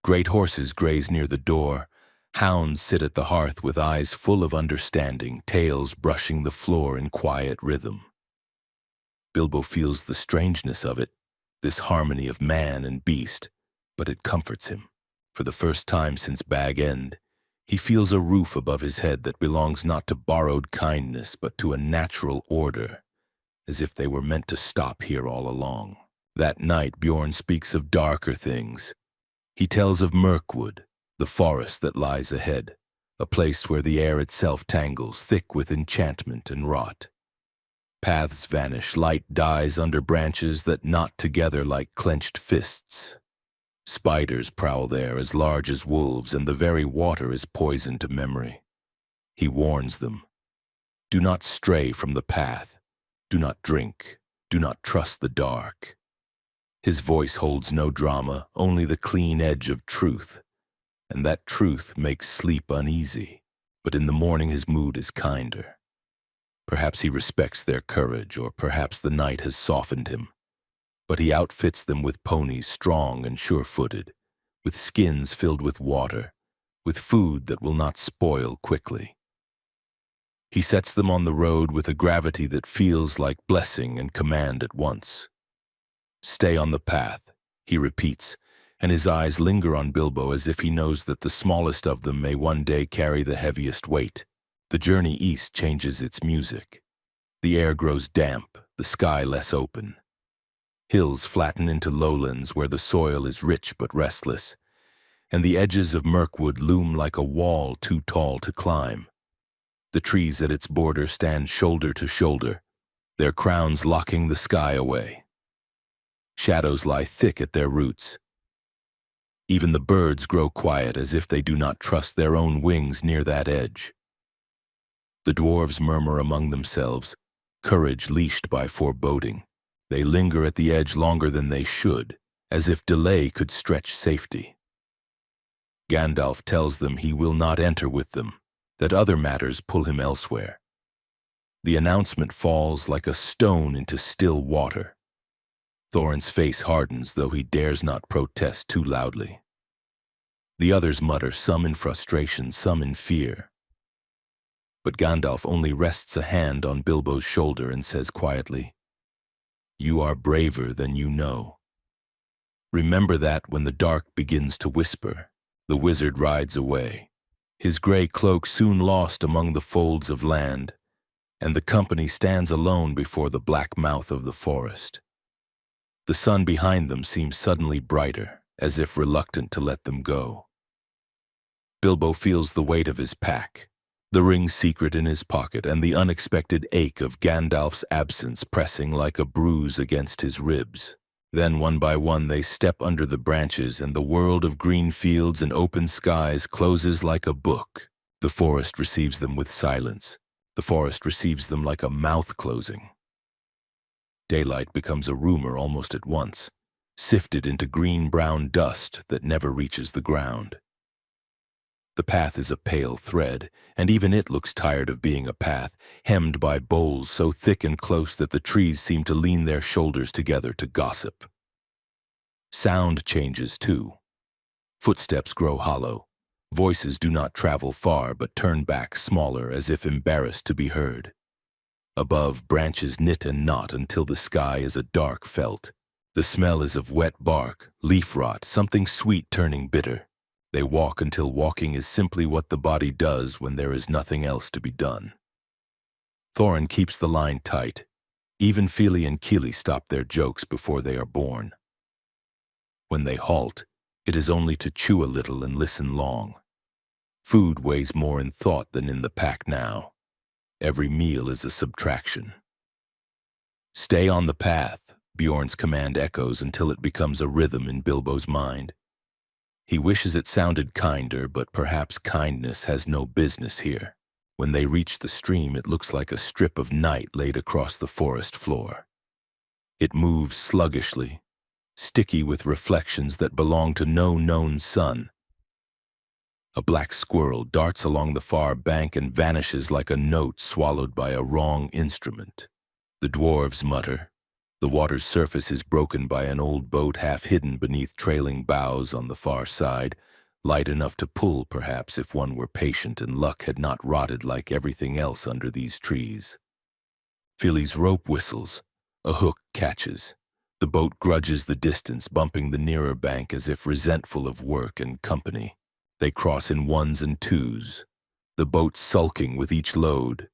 Great horses graze near the door. Hounds sit at the hearth with eyes full of understanding, tails brushing the floor in quiet rhythm. Bilbo feels the strangeness of it, this harmony of man and beast, but it comforts him. For the first time since Bag End, he feels a roof above his head that belongs not to borrowed kindness, but to a natural order, as if they were meant to stop here all along. That night, Bjorn speaks of darker things. He tells of Mirkwood, the forest that lies ahead, a place where the air itself tangles, thick with enchantment and rot. Paths vanish, light dies under branches that knot together like clenched fists. Spiders prowl there as large as wolves, and the very water is poison to memory. He warns them. Do not stray from the path. Do not drink. Do not trust the dark. His voice holds no drama, only the clean edge of truth. And that truth makes sleep uneasy, but in the morning his mood is kinder. Perhaps he respects their courage, or perhaps the night has softened him. But he outfits them with ponies strong and sure-footed, with skins filled with water, with food that will not spoil quickly. He sets them on the road with a gravity that feels like blessing and command at once. Stay on the path, he repeats, and his eyes linger on Bilbo as if he knows that the smallest of them may one day carry the heaviest weight. The journey east changes its music. The air grows damp, the sky less open. Hills flatten into lowlands where the soil is rich but restless, and the edges of Mirkwood loom like a wall too tall to climb. The trees at its border stand shoulder to shoulder, their crowns locking the sky away. Shadows lie thick at their roots. Even the birds grow quiet as if they do not trust their own wings near that edge. The dwarves murmur among themselves, courage leashed by foreboding. They linger at the edge longer than they should, as if delay could stretch safety. Gandalf tells them he will not enter with them, that other matters pull him elsewhere. The announcement falls like a stone into still water. Thorin's face hardens, though he dares not protest too loudly. The others mutter, some in frustration, some in fear. But Gandalf only rests a hand on Bilbo's shoulder and says quietly, "You are braver than you know." Remember that when the dark begins to whisper. The wizard rides away, his gray cloak soon lost among the folds of land, and the company stands alone before the black mouth of the forest. The sun behind them seems suddenly brighter, as if reluctant to let them go. Bilbo feels the weight of his pack, the ring secret in his pocket, and the unexpected ache of Gandalf's absence pressing like a bruise against his ribs. Then, one by one, they step under the branches, and the world of green fields and open skies closes like a book. The forest receives them with silence. The forest receives them like a mouth closing. Daylight becomes a rumor almost at once, sifted into green-brown dust that never reaches the ground. The path is a pale thread, and even it looks tired of being a path, hemmed by boles so thick and close that the trees seem to lean their shoulders together to gossip. Sound changes too. Footsteps grow hollow. Voices do not travel far but turn back smaller as if embarrassed to be heard. Above, branches knit and knot until the sky is a dark felt. The smell is of wet bark, leaf rot, something sweet turning bitter. They walk until walking is simply what the body does when there is nothing else to be done. Thorin keeps the line tight. Even Fili and Kili stop their jokes before they are born. When they halt, it is only to chew a little and listen long. Food weighs more in thought than in the pack now. Every meal is a subtraction. Stay on the path, Bjorn's command echoes until it becomes a rhythm in Bilbo's mind. He wishes it sounded kinder, but perhaps kindness has no business here. When they reach the stream, it looks like a strip of night laid across the forest floor. It moves sluggishly, sticky with reflections that belong to no known sun. A black squirrel darts along the far bank and vanishes like a note swallowed by a wrong instrument. The dwarves mutter. The water's surface is broken by an old boat half hidden beneath trailing boughs on the far side, light enough to pull perhaps if one were patient and luck had not rotted like everything else under these trees. Fili's rope whistles. A hook catches. The boat grudges the distance, bumping the nearer bank as if resentful of work and company. They cross in ones and twos, the boat sulking with each load.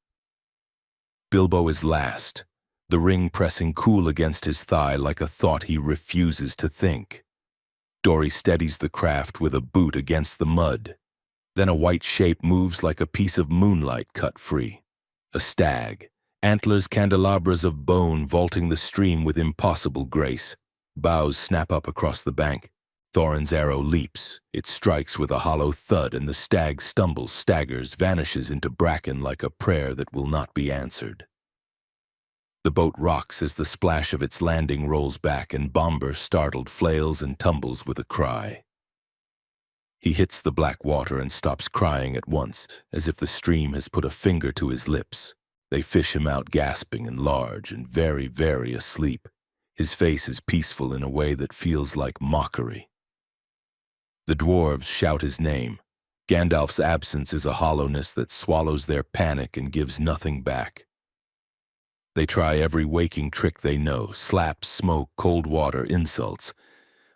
Bilbo is last, the ring pressing cool against his thigh like a thought he refuses to think. Dory steadies the craft with a boot against the mud. Then a white shape moves like a piece of moonlight cut free. A stag, antlers candelabras of bone vaulting the stream with impossible grace. Boughs snap up across the bank. Thorin's arrow leaps. It strikes with a hollow thud, and the stag stumbles, staggers, vanishes into bracken like a prayer that will not be answered. The boat rocks as the splash of its landing rolls back, and Bomber, startled, flails and tumbles with a cry. He hits the black water and stops crying at once, as if the stream has put a finger to his lips. They fish him out gasping and large and very, very asleep. His face is peaceful in a way that feels like mockery. The dwarves shout his name. Gandalf's absence is a hollowness that swallows their panic and gives nothing back. They try every waking trick they know, slaps, smoke, cold water, insults.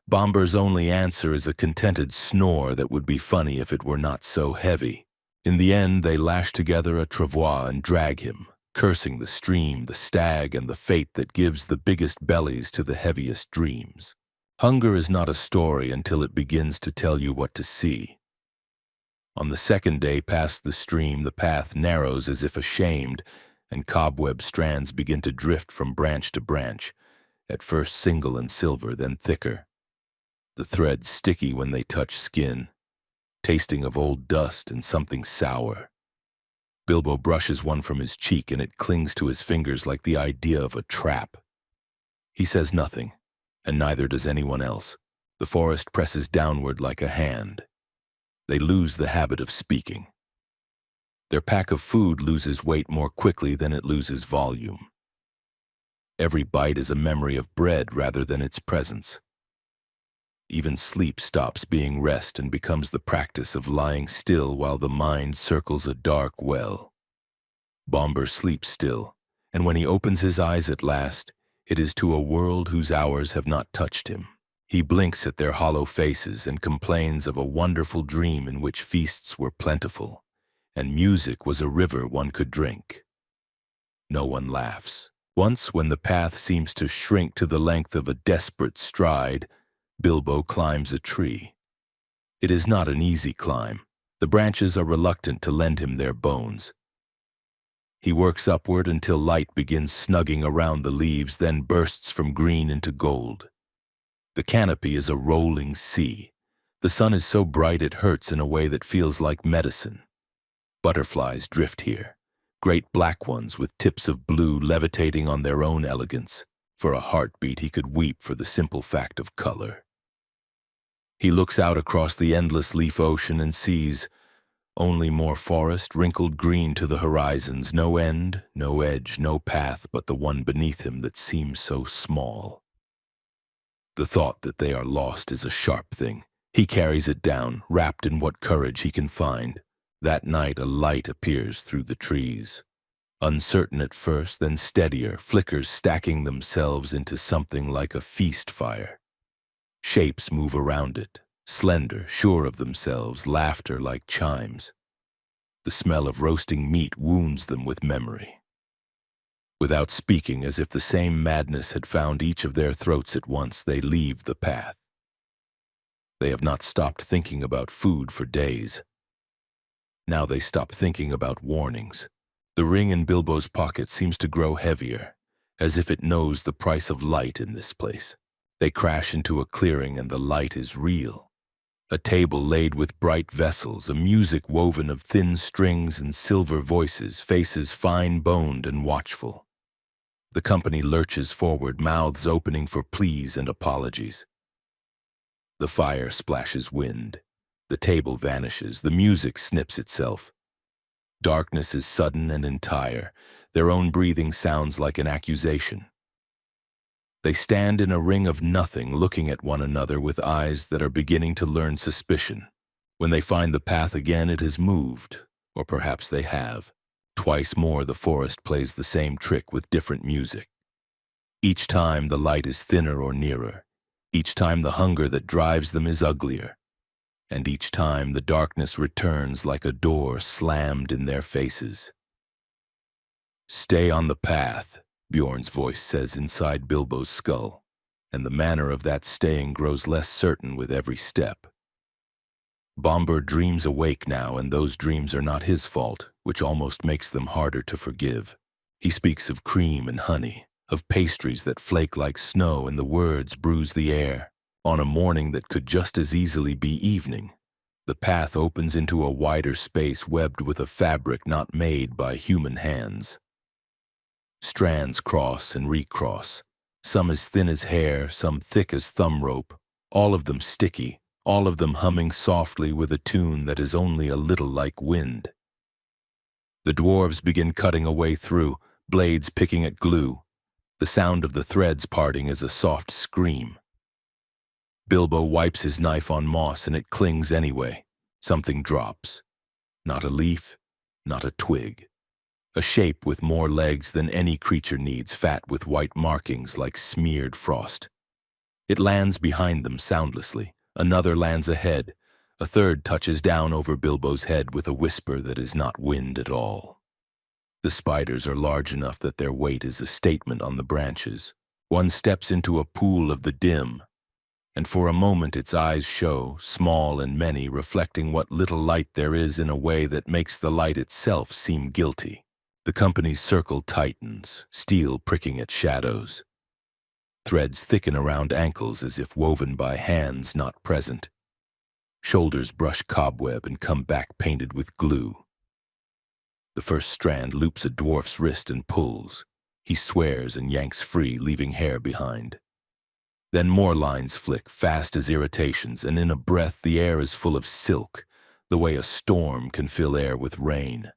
Bomber's only answer is a contented snore that would be funny if it were not so heavy. In the end, they lash together a travois and drag him, cursing the stream, the stag, and the fate that gives the biggest bellies to the heaviest dreams. Hunger is not a story until it begins to tell you what to see. On the second day past the stream, the path narrows as if ashamed, and cobweb strands begin to drift from branch to branch, at first single and silver, then thicker. The threads sticky when they touch skin, tasting of old dust and something sour. Bilbo brushes one from his cheek, and it clings to his fingers like the idea of a trap. He says nothing, and neither does anyone else. The forest presses downward like a hand. They lose the habit of speaking. Their pack of food loses weight more quickly than it loses volume. Every bite is a memory of bread rather than its presence. Even sleep stops being rest and becomes the practice of lying still while the mind circles a dark well. Bomber sleeps still, and when he opens his eyes at last, it is to a world whose hours have not touched him. He blinks at their hollow faces and complains of a wonderful dream in which feasts were plentiful, and music was a river one could drink. No one laughs. Once, when the path seems to shrink to the length of a desperate stride, Bilbo climbs a tree. It is not an easy climb. The branches are reluctant to lend him their bones. He works upward until light begins snugging around the leaves, then bursts from green into gold. The canopy is a rolling sea. The sun is so bright it hurts in a way that feels like medicine. Butterflies drift here, great black ones with tips of blue levitating on their own elegance. For a heartbeat, he could weep for the simple fact of color. He looks out across the endless leaf ocean and sees only more forest, wrinkled green to the horizons, no end, no edge, no path but the one beneath him that seems so small. The thought that they are lost is a sharp thing. He carries it down, wrapped in what courage he can find. That night a light appears through the trees. Uncertain at first, then steadier, flickers stacking themselves into something like a feast fire. Shapes move around it, slender, sure of themselves, laughter like chimes. The smell of roasting meat wounds them with memory. Without speaking, as if the same madness had found each of their throats at once, they leave the path. They have not stopped thinking about food for days. Now they stop thinking about warnings. The ring in Bilbo's pocket seems to grow heavier, as if it knows the price of light in this place. They crash into a clearing and the light is real. A table laid with bright vessels, a music woven of thin strings and silver voices, faces fine-boned and watchful. The company lurches forward, mouths opening for pleas and apologies. The fire splashes wind. The table vanishes. The music snips itself. Darkness is sudden and entire. Their own breathing sounds like an accusation. They stand in a ring of nothing, looking at one another with eyes that are beginning to learn suspicion. When they find the path again, it has moved, or perhaps they have. Twice more the forest plays the same trick with different music. Each time the light is thinner or nearer. Each time the hunger that drives them is uglier. And each time the darkness returns like a door slammed in their faces. "Stay on the path," Bjorn's voice says inside Bilbo's skull, and the manner of that staying grows less certain with every step. Bombur dreams awake now, and those dreams are not his fault, which almost makes them harder to forgive. He speaks of cream and honey, of pastries that flake like snow, and the words bruise the air. On a morning that could just as easily be evening, the path opens into a wider space webbed with a fabric not made by human hands. Strands cross and recross, some as thin as hair, some thick as thumb rope, all of them sticky, all of them humming softly with a tune that is only a little like wind. The dwarves begin cutting a way through, blades picking at glue. The sound of the threads parting is a soft scream. Bilbo wipes his knife on moss and it clings anyway. Something drops. Not a leaf, not a twig. A shape with more legs than any creature needs, fat with white markings like smeared frost. It lands behind them soundlessly. Another lands ahead. A third touches down over Bilbo's head with a whisper that is not wind at all. The spiders are large enough that their weight is a statement on the branches. One steps into a pool of the dim, and for a moment its eyes show, small and many, reflecting what little light there is in a way that makes the light itself seem guilty. The company's circle tightens, steel pricking at shadows. Threads thicken around ankles as if woven by hands not present. Shoulders brush cobweb and come back painted with glue. The first strand loops a dwarf's wrist and pulls. He swears and yanks free, leaving hair behind. Then more lines flick, fast as irritations, and in a breath the air is full of silk, the way a storm can fill air with rain.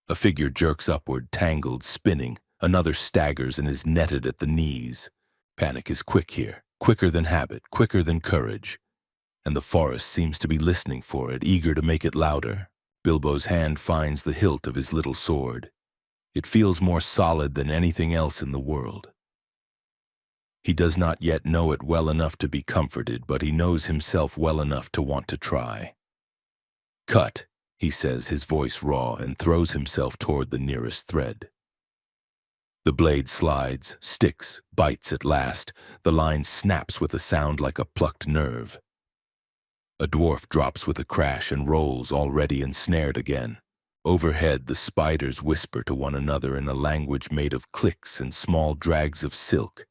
A figure jerks upward, tangled, spinning. Another staggers and is netted at the knees. Panic is quick here, quicker than habit, quicker than courage. And the forest seems to be listening for it, eager to make it louder. Bilbo's hand finds the hilt of his little sword. It feels more solid than anything else in the world. He does not yet know it well enough to be comforted, but he knows himself well enough to want to try. "Cut," he says, his voice raw, and throws himself toward the nearest thread. The blade slides, sticks, bites at last. The line snaps with a sound like a plucked nerve. A dwarf drops with a crash and rolls, already ensnared again. Overhead, the spiders whisper to one another in a language made of clicks and small drags of silk.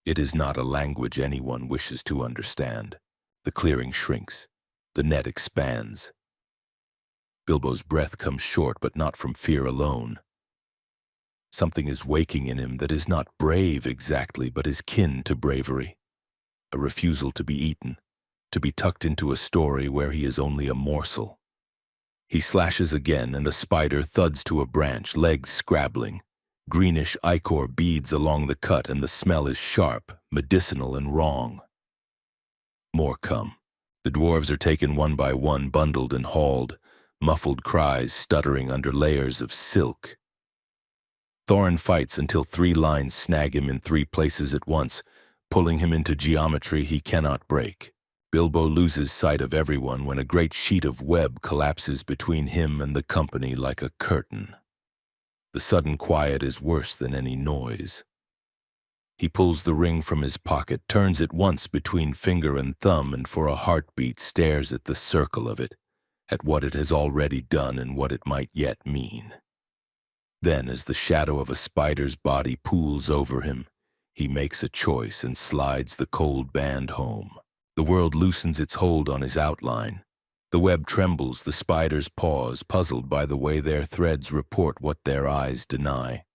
It is not a language anyone wishes to understand. The clearing shrinks. The net expands. Bilbo's breath comes short, but not from fear alone. Something is waking in him that is not brave exactly, but is kin to bravery. A refusal to be eaten, to be tucked into a story where he is only a morsel. He slashes again, and a spider thuds to a branch, legs scrabbling. Greenish ichor beads along the cut, and the smell is sharp, medicinal, and wrong. More come. The dwarves are taken one by one, bundled and hauled, muffled cries stuttering under layers of silk. Thorin fights until 3 lines snag him in 3 places at once, pulling him into geometry he cannot break. Bilbo loses sight of everyone when a great sheet of web collapses between him and the company like a curtain. The sudden quiet is worse than any noise. He pulls the ring from his pocket, turns it once between finger and thumb, and for a heartbeat stares at the circle of it, at what it has already done and what it might yet mean. Then, as the shadow of a spider's body pools over him, he makes a choice and slides the cold band home. The world loosens its hold on his outline. The web trembles, the spiders pause, puzzled by the way their threads report what their eyes deny.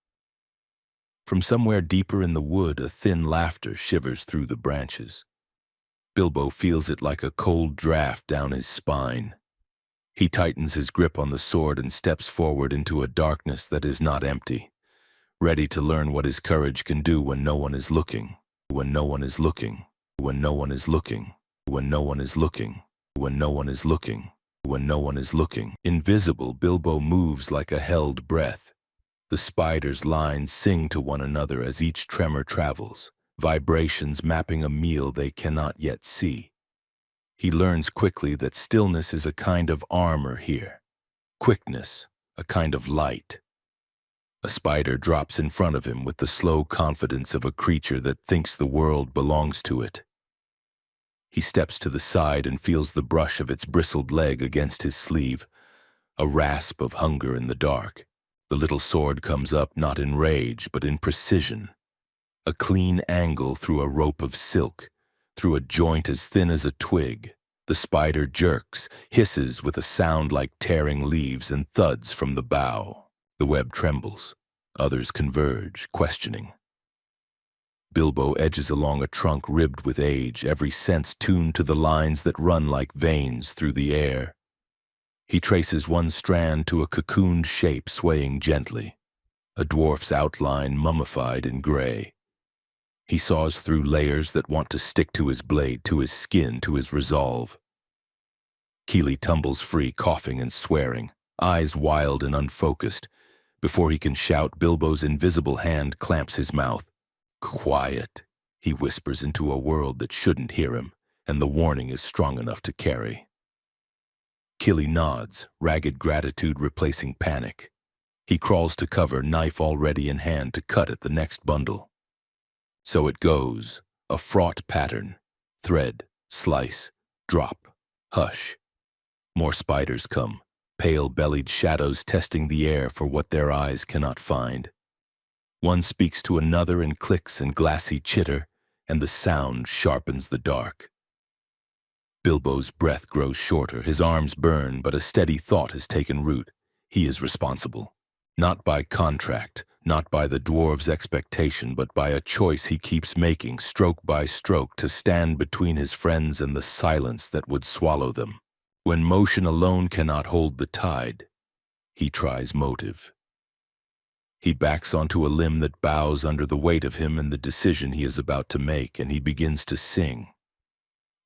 From somewhere deeper in the wood, a thin laughter shivers through the branches. Bilbo feels it like a cold draft down his spine. He tightens his grip on the sword and steps forward into a darkness that is not empty, ready to learn what his courage can do when no one is looking, when no one is looking, when no one is looking, when no one is looking, when no one is looking, when no one is looking. Invisible, Bilbo moves like a held breath. The spiders' lines sing to one another as each tremor travels, vibrations mapping a meal they cannot yet see. He learns quickly that stillness is a kind of armor here, quickness, a kind of light. A spider drops in front of him with the slow confidence of a creature that thinks the world belongs to it. He steps to the side and feels the brush of its bristled leg against his sleeve, a rasp of hunger in the dark. The little sword comes up not in rage, but in precision. A clean angle through a rope of silk, through a joint as thin as a twig. The spider jerks, hisses with a sound like tearing leaves, and thuds from the bough. The web trembles. Others converge, questioning. Bilbo edges along a trunk ribbed with age, every sense tuned to the lines that run like veins through the air. He traces one strand to a cocooned shape swaying gently, a dwarf's outline mummified in gray. He saws through layers that want to stick to his blade, to his skin, to his resolve. Keely tumbles free, coughing and swearing, eyes wild and unfocused. Before he can shout, Bilbo's invisible hand clamps his mouth. Quiet, he whispers into a world that shouldn't hear him, and the warning is strong enough to carry. Keely nods, ragged gratitude replacing panic. He crawls to cover, knife already in hand to cut at the next bundle. So it goes, a fraught pattern. Thread, slice, drop, hush. More spiders come, pale-bellied shadows testing the air for what their eyes cannot find. One speaks to another in clicks and glassy chitter, and the sound sharpens the dark. Bilbo's breath grows shorter, his arms burn, but a steady thought has taken root. He is responsible. Not by contract, not by the dwarves' expectation, but by a choice he keeps making, stroke by stroke, to stand between his friends and the silence that would swallow them. When motion alone cannot hold the tide, he tries motive. He backs onto a limb that bows under the weight of him and the decision he is about to make, and he begins to sing.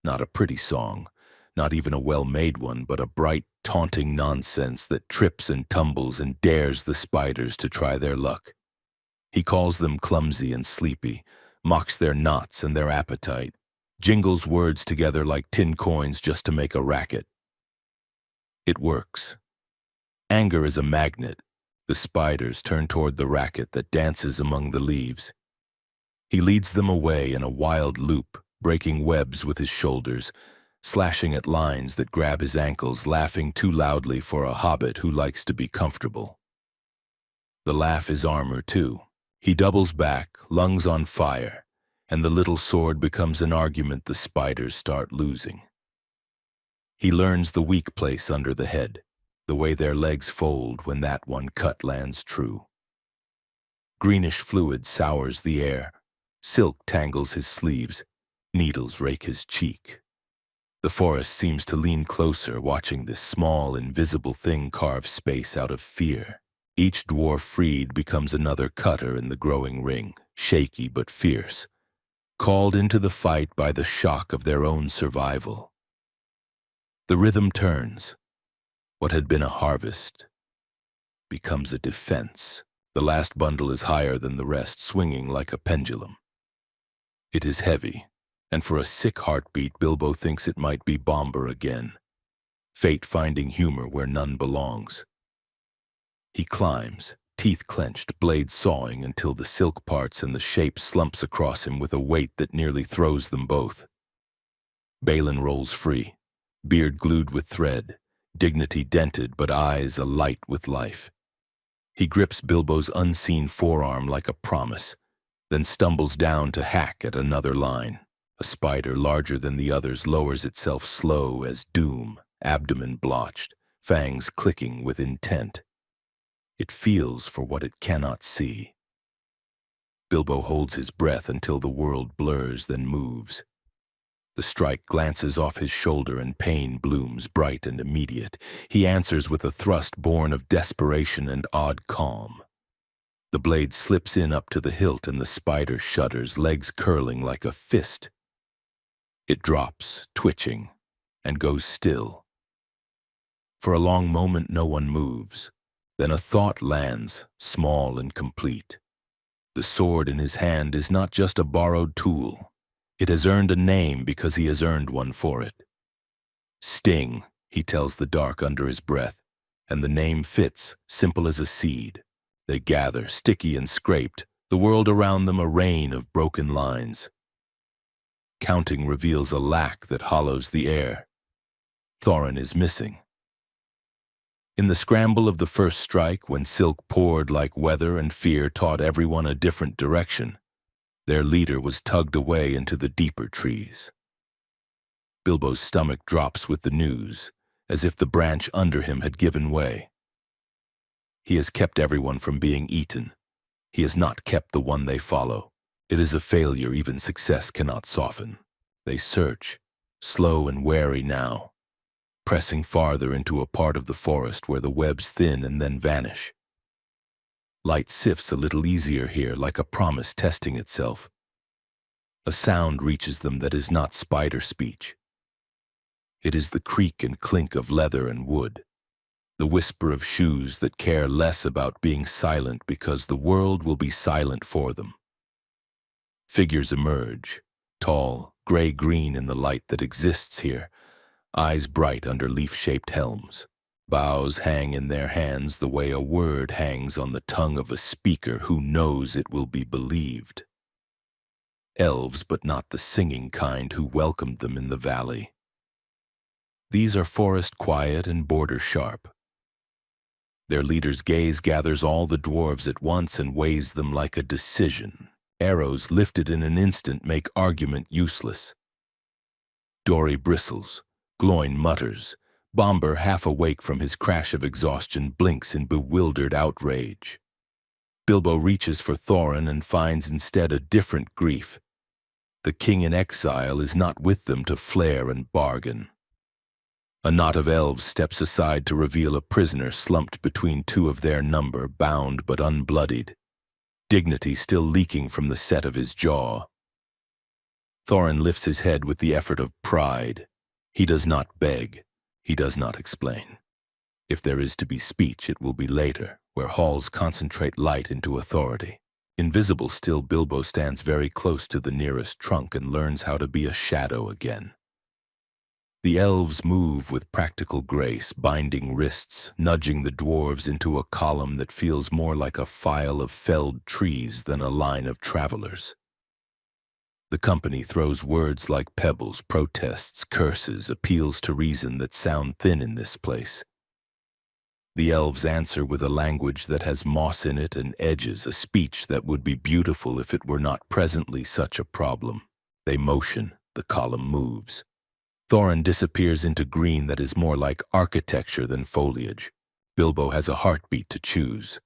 Not a pretty song, not even a well-made one, but a bright, taunting nonsense that trips and tumbles and dares the spiders to try their luck. He calls them clumsy and sleepy, mocks their knots and their appetite, jingles words together like tin coins just to make a racket. It works. Anger is a magnet. The spiders turn toward the racket that dances among the leaves. He leads them away in a wild loop, breaking webs with his shoulders, slashing at lines that grab his ankles, laughing too loudly for a hobbit who likes to be comfortable. The laugh is armor, too. He doubles back, lungs on fire, and the little sword becomes an argument the spiders start losing. He learns the weak place under the head, the way their legs fold when that one cut lands true. Greenish fluid sours the air. Silk tangles his sleeves. Needles rake his cheek. The forest seems to lean closer, watching this small, invisible thing carve space out of fear. Each dwarf freed becomes another cutter in the growing ring, shaky but fierce, called into the fight by the shock of their own survival. The rhythm turns. What had been a harvest becomes a defense. The last bundle is higher than the rest, swinging like a pendulum. It is heavy, and for a sick heartbeat, Bilbo thinks it might be Bomber again, fate finding humor where none belongs. He climbs, teeth clenched, blades sawing until the silk parts and the shape slumps across him with a weight that nearly throws them both. Balin rolls free, beard glued with thread, dignity dented but eyes alight with life. He grips Bilbo's unseen forearm like a promise, then stumbles down to hack at another line. A spider larger than the others lowers itself slow as doom, abdomen blotched, fangs clicking with intent. It feels for what it cannot see. Bilbo holds his breath until the world blurs, then moves. The strike glances off his shoulder and pain blooms bright and immediate. He answers with a thrust born of desperation and odd calm. The blade slips in up to the hilt and the spider shudders, legs curling like a fist. It drops, twitching, and goes still. For a long moment no one moves. Then a thought lands, small and complete. The sword in his hand is not just a borrowed tool. It has earned a name because he has earned one for it. Sting, he tells the dark under his breath, and the name fits, simple as a seed. They gather, sticky and scraped, the world around them a rain of broken lines. Counting reveals a lack that hollows the air. Thorin is missing. In the scramble of the first strike, when silk poured like weather and fear taught everyone a different direction, their leader was tugged away into the deeper trees. Bilbo's stomach drops with the news, as if the branch under him had given way. He has kept everyone from being eaten. He has not kept the one they follow. It is a failure even success cannot soften. They search, slow and wary now, pressing farther into a part of the forest where the webs thin and then vanish. Light sifts a little easier here, like a promise testing itself. A sound reaches them that is not spider speech. It is the creak and clink of leather and wood, the whisper of shoes that care less about being silent because the world will be silent for them. Figures emerge, tall, gray-green in the light that exists here, eyes bright under leaf-shaped helms. Boughs hang in their hands the way a word hangs on the tongue of a speaker who knows it will be believed. Elves, but not the singing kind, who welcomed them in the valley. These are forest quiet and border sharp. Their leader's gaze gathers all the dwarves at once and weighs them like a decision. Arrows lifted in an instant make argument useless. Dory bristles, Gloin mutters. Bomber, half awake from his crash of exhaustion, blinks in bewildered outrage. Bilbo reaches for Thorin and finds instead a different grief. The king in exile is not with them to flare and bargain. A knot of elves steps aside to reveal a prisoner slumped between two of their number, bound but unbloodied, dignity still leaking from the set of his jaw. Thorin lifts his head with the effort of pride. He does not beg. He does not explain. If there is to be speech, it will be later, where halls concentrate light into authority. Invisible still, Bilbo stands very close to the nearest trunk and learns how to be a shadow again. The elves move with practical grace, binding wrists, nudging the dwarves into a column that feels more like a file of felled trees than a line of travelers. The company throws words like pebbles, protests, curses, appeals to reason that sound thin in this place. The elves answer with a language that has moss in it and edges, a speech that would be beautiful if it were not presently such a problem. They motion, the column moves. Thorin disappears into green that is more like architecture than foliage. Bilbo has a heartbeat to choose.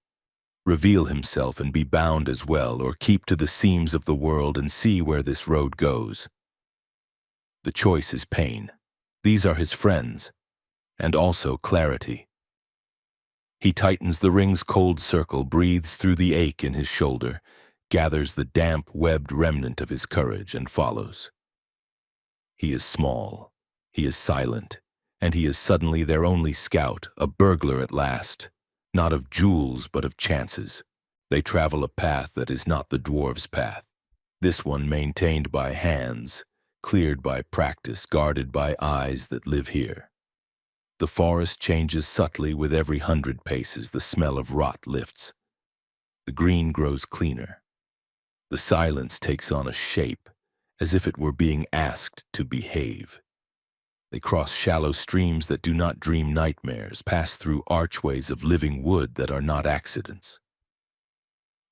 reveal himself and be bound as well, or keep to the seams of the world and see where this road goes. The choice is pain. These are his friends, and also clarity. He tightens the ring's cold circle, breathes through the ache in his shoulder, gathers the damp, webbed remnant of his courage, and follows. He is small, he is silent, and he is suddenly their only scout, a burglar at last, not of jewels but of chances. They travel a path that is not the dwarves' path, this one maintained by hands, cleared by practice, guarded by eyes that live here. The forest changes subtly with every 100 paces. The smell of rot lifts. The green grows cleaner. The silence takes on a shape, as if it were being asked to behave. They cross shallow streams that do not dream nightmares, pass through archways of living wood that are not accidents.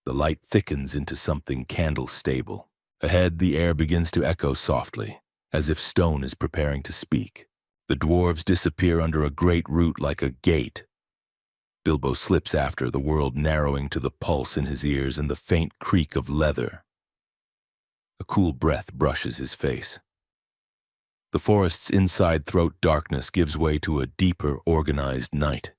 The light thickens into something candle-stable. Ahead, the air begins to echo softly, as if stone is preparing to speak. The dwarves disappear under a great root like a gate. Bilbo slips after, the world narrowing to the pulse in his ears and the faint creak of leather. A cool breath brushes his face. The forest's inside throat darkness gives way to a deeper, organized night.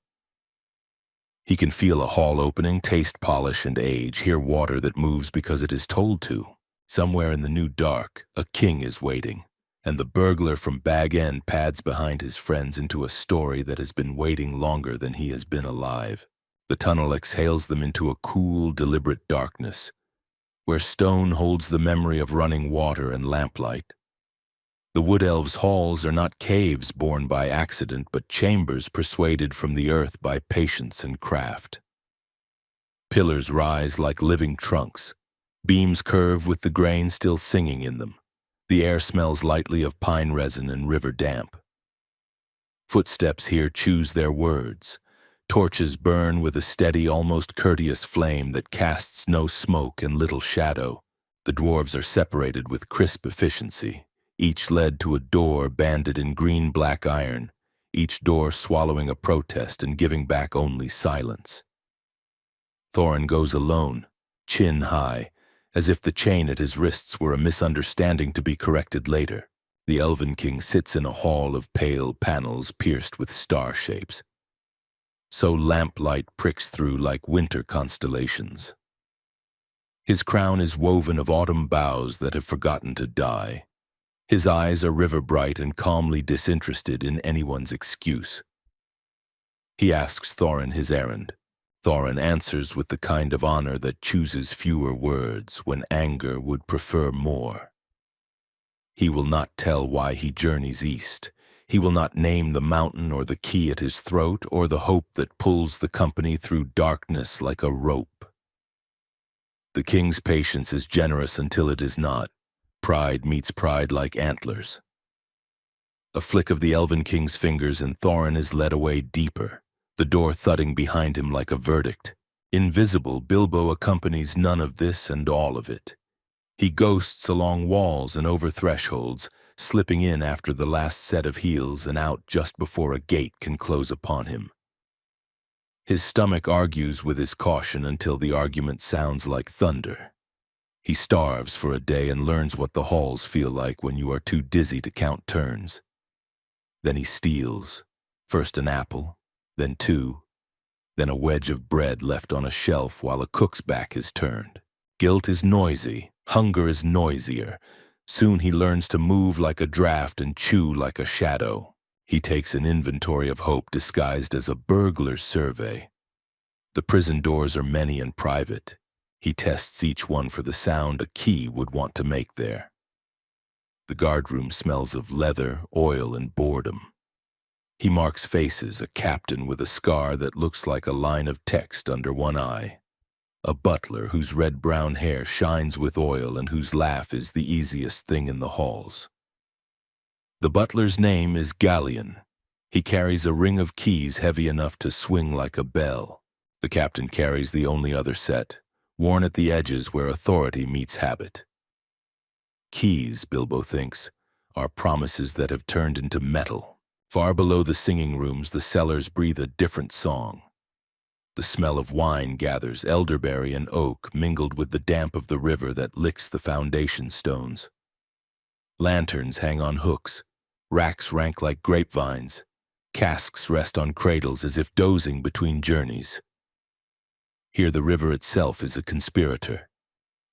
He can feel a hall opening, taste polish and age, hear water that moves because it is told to. Somewhere in the new dark, a king is waiting, and the burglar from Bag End pads behind his friends into a story that has been waiting longer than he has been alive. The tunnel exhales them into a cool, deliberate darkness, where stone holds the memory of running water and lamplight. The wood elves' halls are not caves born by accident, but chambers persuaded from the earth by patience and craft. Pillars rise like living trunks. Beams curve with the grain still singing in them. The air smells lightly of pine resin and river damp. Footsteps here choose their words. Torches burn with a steady, almost courteous flame that casts no smoke and little shadow. The dwarves are separated with crisp efficiency, each led to a door banded in green-black iron, each door swallowing a protest and giving back only silence. Thorin goes alone, chin high, as if the chain at his wrists were a misunderstanding to be corrected later. The Elven King sits in a hall of pale panels pierced with star shapes. So lamplight pricks through like winter constellations. His crown is woven of autumn boughs that have forgotten to die. His eyes are river bright and calmly disinterested in anyone's excuse. He asks Thorin his errand. Thorin answers with the kind of honor that chooses fewer words when anger would prefer more. He will not tell why he journeys east. He will not name the mountain or the key at his throat or the hope that pulls the company through darkness like a rope. The king's patience is generous until it is not. Pride meets pride like antlers. A flick of the Elven King's fingers and Thorin is led away deeper, the door thudding behind him like a verdict. Invisible, Bilbo accompanies none of this and all of it. He ghosts along walls and over thresholds, slipping in after the last set of heels and out just before a gate can close upon him. His stomach argues with his caution until the argument sounds like thunder. He starves for a day and learns what the halls feel like when you are too dizzy to count turns. Then he steals, first an apple, then two, then a wedge of bread left on a shelf while a cook's back is turned. Guilt is noisy, hunger is noisier. Soon he learns to move like a draft and chew like a shadow. He takes an inventory of hope disguised as a burglar's survey. The prison doors are many and private. He tests each one for the sound a key would want to make there. The guardroom smells of leather, oil, and boredom. He marks faces, a captain with a scar that looks like a line of text under one eye. A butler whose red-brown hair shines with oil and whose laugh is the easiest thing in the halls. The butler's name is Galleon. He carries a ring of keys heavy enough to swing like a bell. The captain carries the only other set, worn at the edges where authority meets habit. Keys, Bilbo thinks, are promises that have turned into metal. Far below the singing rooms, the cellars breathe a different song. The smell of wine gathers, elderberry and oak mingled with the damp of the river that licks the foundation stones. Lanterns hang on hooks, racks rank like grapevines, casks rest on cradles as if dozing between journeys. Here the river itself is a conspirator.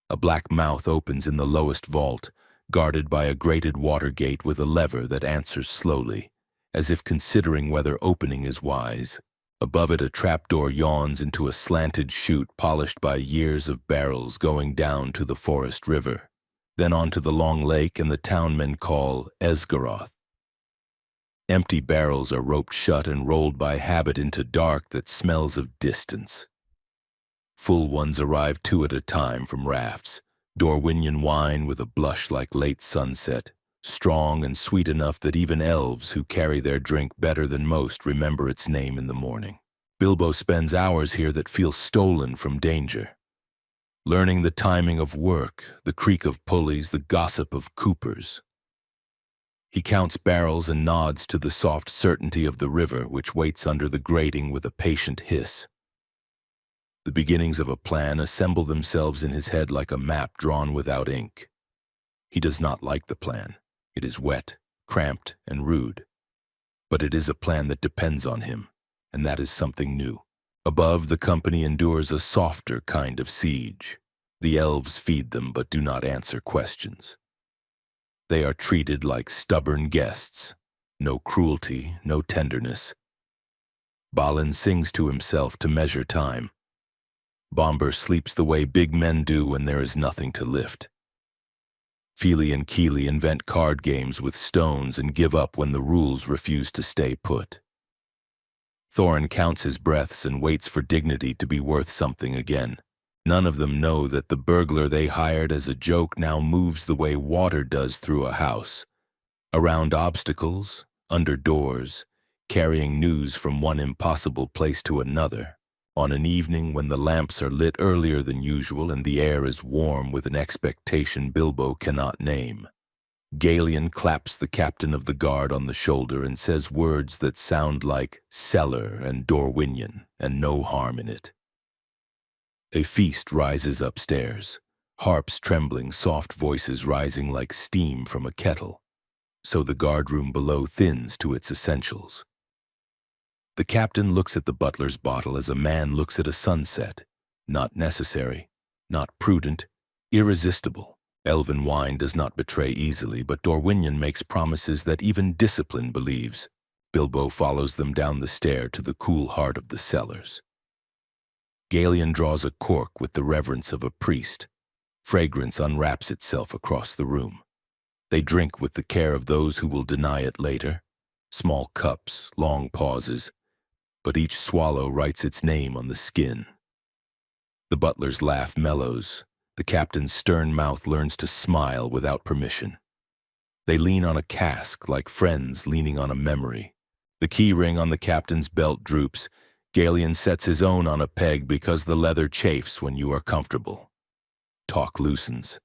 A black mouth opens in the lowest vault, guarded by a grated water gate with a lever that answers slowly, as if considering whether opening is wise. Above it, a trapdoor yawns into a slanted chute polished by years of barrels going down to the forest river, then onto the long lake and the town men call Esgaroth. Empty barrels are roped shut and rolled by habit into dark that smells of distance. Full ones arrive two at a time from rafts, Dorwinian wine with a blush like late sunset, strong and sweet enough that even elves who carry their drink better than most remember its name in the morning. Bilbo spends hours here that feel stolen from danger, learning the timing of work, the creak of pulleys, the gossip of coopers. He counts barrels and nods to the soft certainty of the river which waits under the grating with a patient hiss. The beginnings of a plan assemble themselves in his head like a map drawn without ink. He does not like the plan. It is wet, cramped, and rude. But it is a plan that depends on him, and that is something new. Above, the company endures a softer kind of siege. The elves feed them but do not answer questions. They are treated like stubborn guests. No cruelty, no tenderness. Balin sings to himself to measure time. Bombur sleeps the way big men do when there is nothing to lift. Fili and Kili invent card games with stones and give up when the rules refuse to stay put. Thorin counts his breaths and waits for dignity to be worth something again. None of them know that the burglar they hired as a joke now moves the way water does through a house, around obstacles, under doors, carrying news from one impossible place to another. On an evening when the lamps are lit earlier than usual and the air is warm with an expectation Bilbo cannot name, Galion claps the captain of the guard on the shoulder and says words that sound like cellar and Dorwinian, and no harm in it. A feast rises upstairs, harps trembling, soft voices rising like steam from a kettle, so the guardroom below thins to its essentials. The captain looks at the butler's bottle as a man looks at a sunset. Not necessary, not prudent, irresistible. Elven wine does not betray easily, but Dorwinian makes promises that even discipline believes. Bilbo follows them down the stair to the cool heart of the cellars. Galion draws a cork with the reverence of a priest. Fragrance unwraps itself across the room. They drink with the care of those who will deny it later. Small cups, long pauses, but each swallow writes its name on the skin. The butler's laugh mellows. The captain's stern mouth learns to smile without permission. They lean on a cask like friends leaning on a memory. The key ring on the captain's belt droops. Galion sets his own on a peg because the leather chafes when you are comfortable. Talk loosens.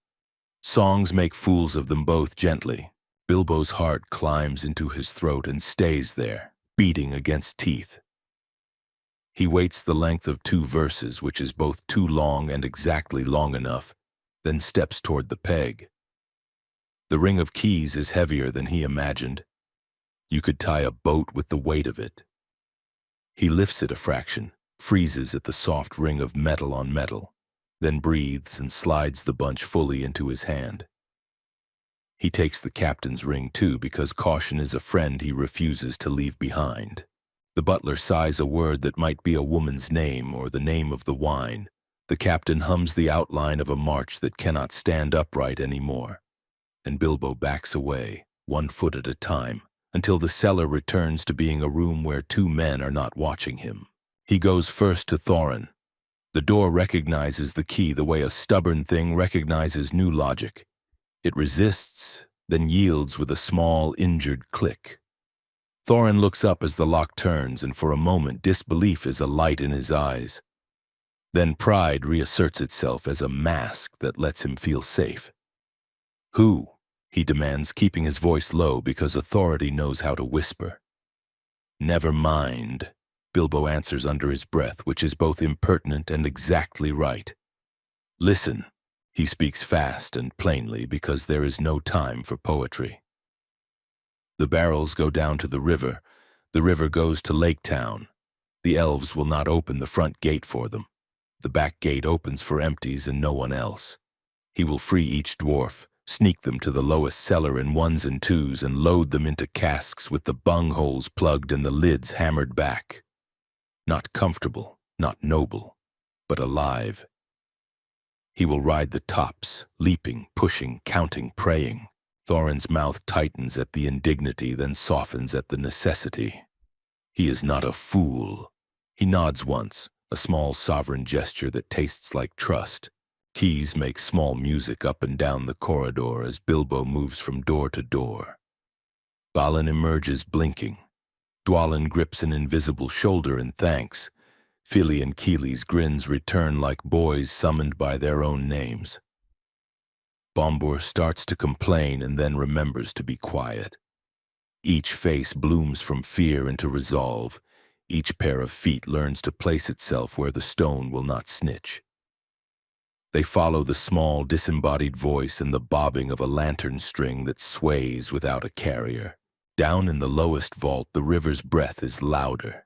Songs make fools of them both gently. Bilbo's heart climbs into his throat and stays there, beating against teeth. He waits the length of 2 verses, which is both too long and exactly long enough, then steps toward the peg. The ring of keys is heavier than he imagined. You could tie a boat with the weight of it. He lifts it a fraction, freezes at the soft ring of metal on metal, then breathes and slides the bunch fully into his hand. He takes the captain's ring too because caution is a friend he refuses to leave behind. The butler sighs a word that might be a woman's name or the name of the wine. The captain hums the outline of a march that cannot stand upright anymore. And Bilbo backs away, 1 foot at a time, until the cellar returns to being a room where 2 men are not watching him. He goes first to Thorin. The door recognizes the key the way a stubborn thing recognizes new logic. It resists, then yields with a small, injured click. Thorin looks up as the lock turns, and for a moment disbelief is a light in his eyes. Then pride reasserts itself as a mask that lets him feel safe. "Who?" he demands, keeping his voice low because authority knows how to whisper. "Never mind." Bilbo answers under his breath, which is both impertinent and exactly right. Listen. He speaks fast and plainly because there is no time for poetry. The barrels go down to the river goes to Lake Town. The elves will not open the front gate for them. The back gate opens for empties and no one else. He will free each dwarf, sneak them to the lowest cellar in ones and twos, and load them into casks with the bung holes plugged and the lids hammered back. Not comfortable, not noble, but alive. He will ride the tops, leaping, pushing, counting, praying. Thorin's mouth tightens at the indignity, then softens at the necessity. He is not a fool. He nods once, a small sovereign gesture that tastes like trust. Keys make small music up and down the corridor as Bilbo moves from door to door. Balin emerges blinking. Dwalin grips an invisible shoulder in thanks. Fili and Kili's grins return like boys summoned by their own names. Bombur starts to complain and then remembers to be quiet. Each face blooms from fear into resolve. Each pair of feet learns to place itself where the stone will not snitch. They follow the small, disembodied voice and the bobbing of a lantern string that sways without a carrier. Down in the lowest vault, the river's breath is louder.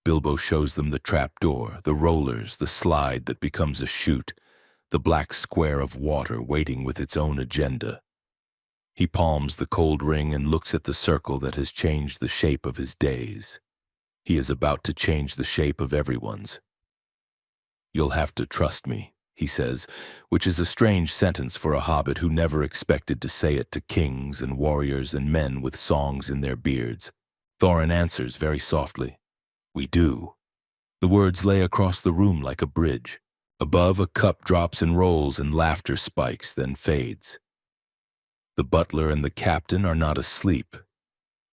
Bilbo shows them the trapdoor, the rollers, the slide that becomes a chute, the black square of water waiting with its own agenda. He palms the cold ring and looks at the circle that has changed the shape of his days. He is about to change the shape of everyone's. "You'll have to trust me," he says, which is a strange sentence for a hobbit who never expected to say it to kings and warriors and men with songs in their beards. Thorin answers very softly, "We do." The words lay across the room like a bridge. Above, a cup drops and rolls and laughter spikes, then fades. The butler and the captain are not asleep,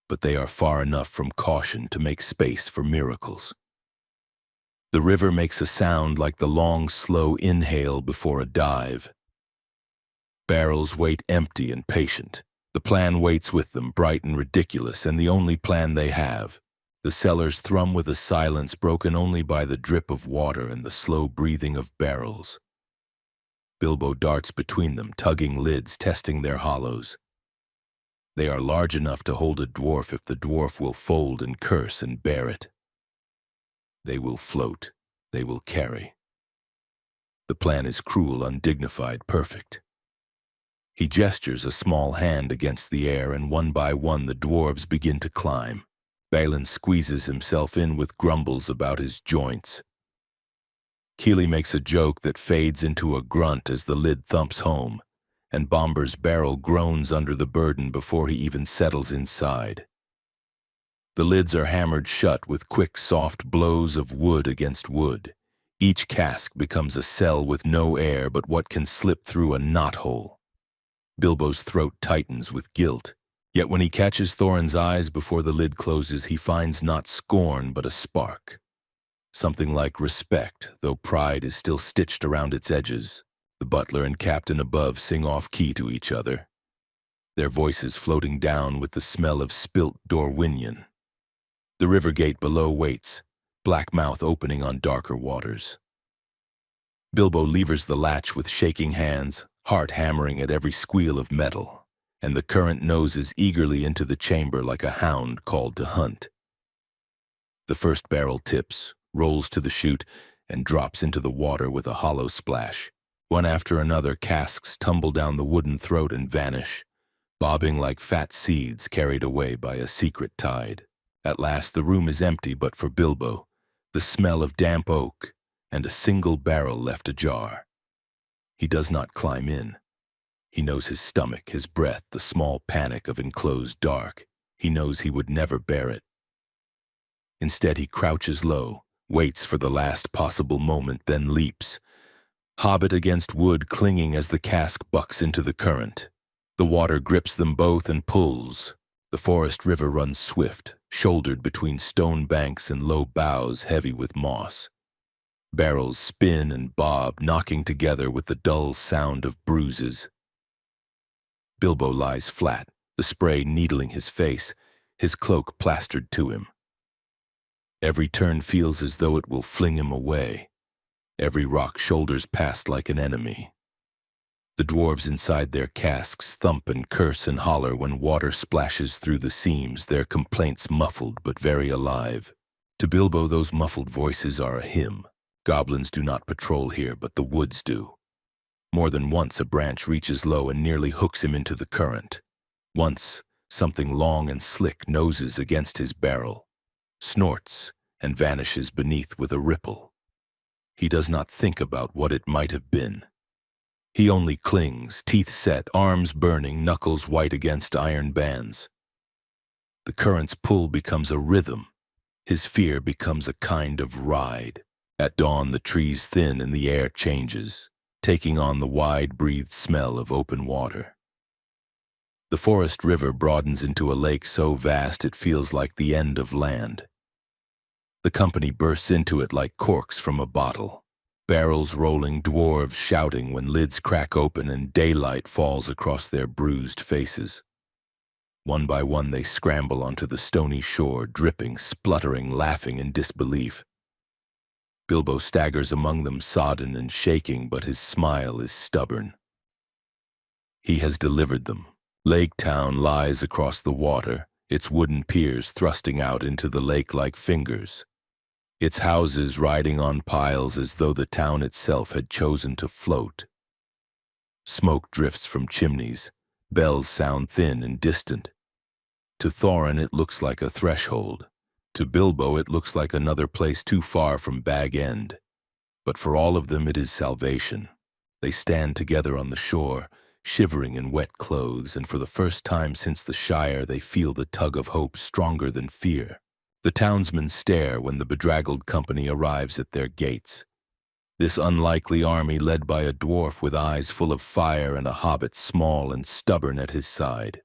but they are far enough from caution to make space for miracles. The river makes a sound like the long, slow inhale before a dive. Barrels wait empty and patient. The plan waits with them, bright and ridiculous, and the only plan they have. The cellars thrum with a silence broken only by the drip of water and the slow breathing of barrels. Bilbo darts between them, tugging lids, testing their hollows. They are large enough to hold a dwarf if the dwarf will fold and curse and bear it. They will float. They will carry. The plan is cruel, undignified, perfect. He gestures a small hand against the air, and one by one the dwarves begin to climb. Balin squeezes himself in with grumbles about his joints. Kili makes a joke that fades into a grunt as the lid thumps home, and Bombur's barrel groans under the burden before he even settles inside. The lids are hammered shut with quick, soft blows of wood against wood. Each cask becomes a cell with no air but what can slip through a knothole. Bilbo's throat tightens with guilt, yet when he catches Thorin's eyes before the lid closes, he finds not scorn but a spark. Something like respect, though pride is still stitched around its edges. The butler and captain above sing off-key to each other, their voices floating down with the smell of spilt Dorwinion. The river gate below waits, black mouth opening on darker waters. Bilbo levers the latch with shaking hands, heart hammering at every squeal of metal, and the current noses eagerly into the chamber like a hound called to hunt. The first barrel tips, rolls to the chute, and drops into the water with a hollow splash. One after another, casks tumble down the wooden throat and vanish, bobbing like fat seeds carried away by a secret tide. At last the room is empty but for Bilbo, the smell of damp oak, and a single barrel left ajar. He does not climb in. He knows his stomach, his breath, the small panic of enclosed dark. He knows he would never bear it. Instead he crouches low, waits for the last possible moment, then leaps. Hobbit against wood, clinging as the cask bucks into the current. The water grips them both and pulls. The forest river runs swift, shouldered between stone banks and low boughs heavy with moss. Barrels spin and bob, knocking together with the dull sound of bruises. Bilbo lies flat, the spray needling his face, his cloak plastered to him. Every turn feels as though it will fling him away. Every rock shoulders past like an enemy. The dwarves inside their casks thump and curse and holler when water splashes through the seams, their complaints muffled but very alive. To Bilbo, those muffled voices are a hymn. Goblins do not patrol here, but the woods do. More than once a branch reaches low and nearly hooks him into the current. Once, something long and slick noses against his barrel, snorts, and vanishes beneath with a ripple. He does not think about what it might have been. He only clings, teeth set, arms burning, knuckles white against iron bands. The current's pull becomes a rhythm. His fear becomes a kind of ride. At dawn, the trees thin and the air changes, taking on the wide-breathed smell of open water. The forest river broadens into a lake so vast it feels like the end of land. The company bursts into it like corks from a bottle. Barrels rolling, dwarves shouting when lids crack open and daylight falls across their bruised faces. One by one they scramble onto the stony shore, dripping, spluttering, laughing in disbelief. Bilbo staggers among them, sodden and shaking, but his smile is stubborn. He has delivered them. Lake Town lies across the water, its wooden piers thrusting out into the lake like fingers. Its houses riding on piles as though the town itself had chosen to float. Smoke drifts from chimneys, bells sound thin and distant. To Thorin it looks like a threshold. To Bilbo it looks like another place too far from Bag End. But for all of them it is salvation. They stand together on the shore, shivering in wet clothes, and for the first time since the Shire they feel the tug of hope stronger than fear. The townsmen stare when the bedraggled company arrives at their gates. This unlikely army led by a dwarf with eyes full of fire and a hobbit small and stubborn at his side.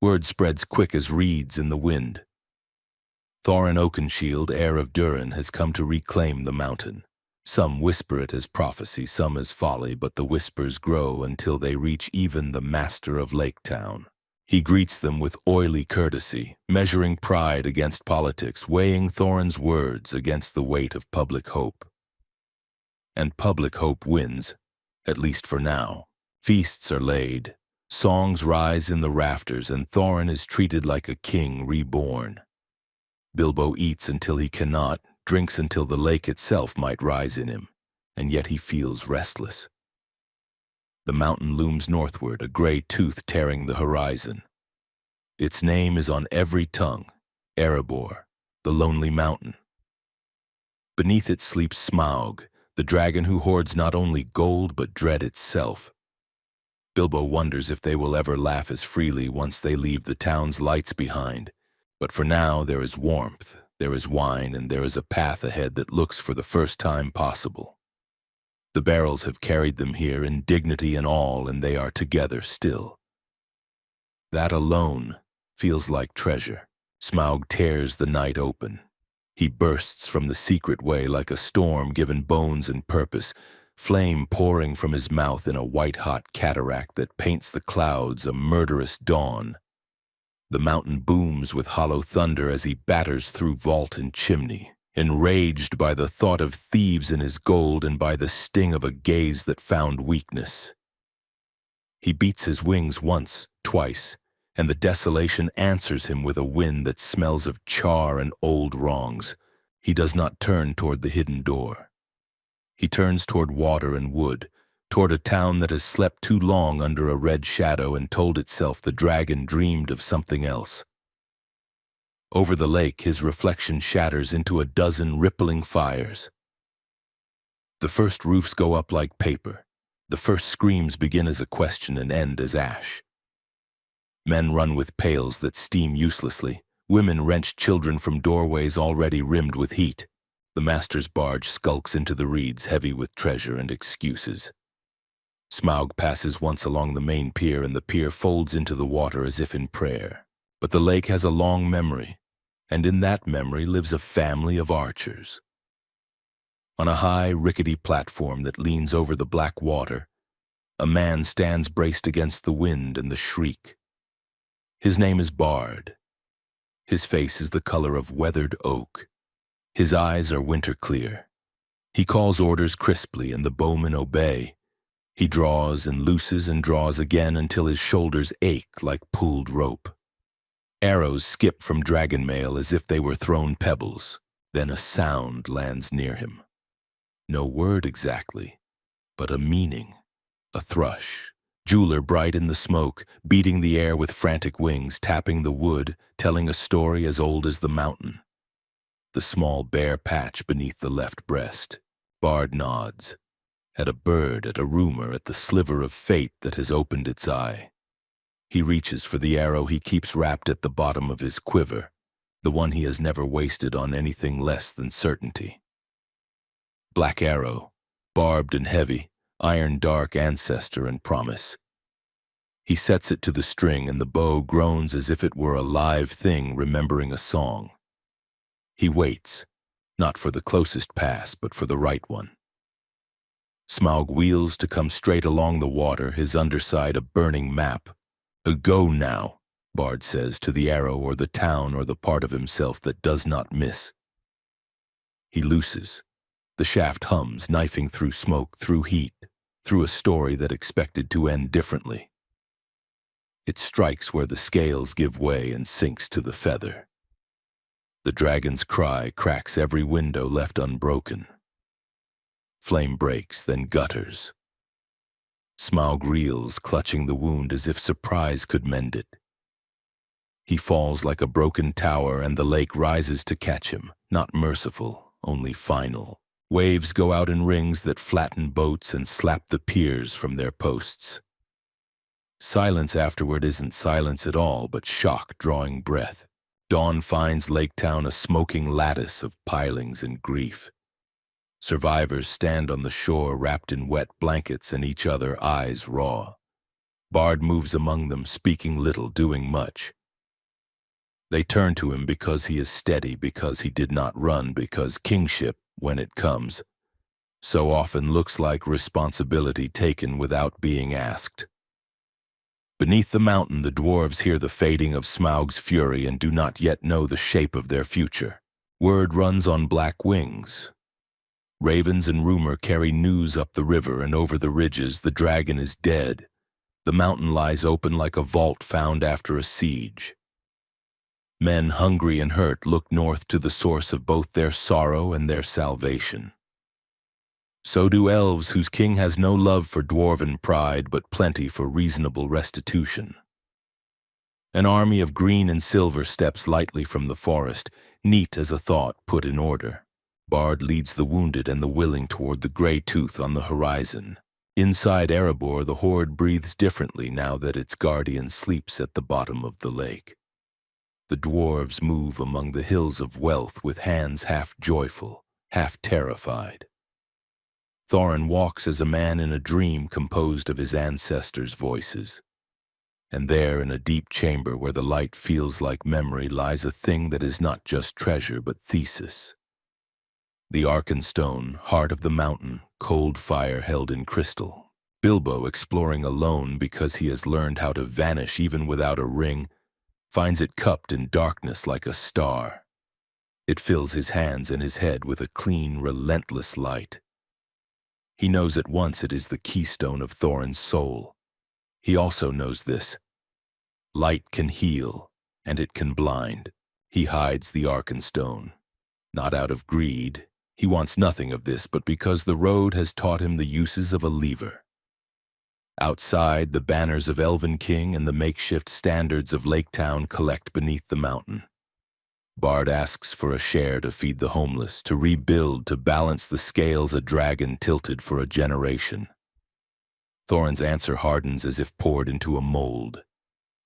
Word spreads quick as reeds in the wind. Thorin Oakenshield, heir of Durin, has come to reclaim the mountain. Some whisper it as prophecy, some as folly, but the whispers grow until they reach even the master of Lake Town. He greets them with oily courtesy, measuring pride against politics, weighing Thorin's words against the weight of public hope. And public hope wins, at least for now. Feasts are laid, songs rise in the rafters, and Thorin is treated like a king reborn. Bilbo eats until he cannot, drinks until the lake itself might rise in him, and yet he feels restless. The mountain looms northward, a gray tooth tearing the horizon. Its name is on every tongue, Erebor, the lonely mountain. Beneath it sleeps Smaug, the dragon who hoards not only gold but dread itself. Bilbo wonders if they will ever laugh as freely once they leave the town's lights behind. But for now there is warmth, there is wine, and there is a path ahead that looks for the first time possible. The barrels have carried them here in dignity and all, and they are together still. That alone feels like treasure. Smaug tears the night open. He bursts from the secret way like a storm given bones and purpose, flame pouring from his mouth in a white-hot cataract that paints the clouds a murderous dawn. The mountain booms with hollow thunder as he batters through vault and chimney, enraged by the thought of thieves in his gold and by the sting of a gaze that found weakness. He beats his wings once, twice, and the desolation answers him with a wind that smells of char and old wrongs. He does not turn toward the hidden door. He turns toward water and wood, toward a town that has slept too long under a red shadow and told itself the dragon dreamed of something else. Over the lake, his reflection shatters into a dozen rippling fires. The first roofs go up like paper. The first screams begin as a question and end as ash. Men run with pails that steam uselessly. Women wrench children from doorways already rimmed with heat. The master's barge skulks into the reeds, heavy with treasure and excuses. Smaug passes once along the main pier, and the pier folds into the water as if in prayer. But the lake has a long memory, and in that memory lives a family of archers. On a high, rickety platform that leans over the black water, a man stands braced against the wind and the shriek. His name is Bard. His face is the color of weathered oak. His eyes are winter clear. He calls orders crisply, and the bowmen obey. He draws and looses and draws again until his shoulders ache like pulled rope. Arrows skip from dragon mail as if they were thrown pebbles. Then a sound lands near him. No word exactly, but a meaning. A thrush, jeweler bright in the smoke, beating the air with frantic wings, tapping the wood, telling a story as old as the mountain. The small bare patch beneath the left breast. Bard nods. At a bird, at a rumor, at the sliver of fate that has opened its eye. He reaches for the arrow he keeps wrapped at the bottom of his quiver, the one he has never wasted on anything less than certainty. Black arrow, barbed and heavy, iron dark ancestor and promise. He sets it to the string, and the bow groans as if it were a live thing remembering a song. He waits, not for the closest pass, but for the right one. Smaug wheels to come straight along the water, his underside a burning map. A go now, Bard says to the arrow or the town or the part of himself that does not miss. He looses. The shaft hums, knifing through smoke, through heat, through a story that expected to end differently. It strikes where the scales give way and sinks to the feather. The dragon's cry cracks every window left unbroken. Flame breaks, then gutters. Smaug reels, clutching the wound as if surprise could mend it. He falls like a broken tower, and the lake rises to catch him, not merciful, only final. Waves go out in rings that flatten boats and slap the piers from their posts. Silence afterward isn't silence at all, but shock drawing breath. Dawn finds Lake Town a smoking lattice of pilings and grief. Survivors stand on the shore wrapped in wet blankets and each other eyes raw. Bard moves among them, speaking little, doing much. They turn to him because he is steady, because he did not run, because kingship, when it comes, so often looks like responsibility taken without being asked. Beneath the mountain, the dwarves hear the fading of Smaug's fury and do not yet know the shape of their future. Word runs on black wings. Ravens and rumor carry news up the river, and over the ridges the dragon is dead. The mountain lies open like a vault found after a siege. Men hungry and hurt look north to the source of both their sorrow and their salvation. So do elves, whose king has no love for dwarven pride, but plenty for reasonable restitution. An army of green and silver steps lightly from the forest, neat as a thought put in order. Bard leads the wounded and the willing toward the gray tooth on the horizon. Inside Erebor, the horde breathes differently now that its guardian sleeps at the bottom of the lake. The dwarves move among the hills of wealth with hands half joyful, half terrified. Thorin walks as a man in a dream composed of his ancestors' voices. And there, in a deep chamber where the light feels like memory, lies a thing that is not just treasure but thesis. The Arkenstone, heart of the mountain, cold fire held in crystal. Bilbo, exploring alone because he has learned how to vanish even without a ring, finds it cupped in darkness like a star. It fills his hands and his head with a clean, relentless light. He knows at once it is the keystone of Thorin's soul. He also knows this. Light can heal, and it can blind. He hides the Arkenstone, not out of greed. He wants nothing of this, but because the road has taught him the uses of a lever. Outside, the banners of Elven King and the makeshift standards of Lake Town collect beneath the mountain. Bard asks for a share to feed the homeless, to rebuild, to balance the scales a dragon tilted for a generation. Thorin's answer hardens as if poured into a mold.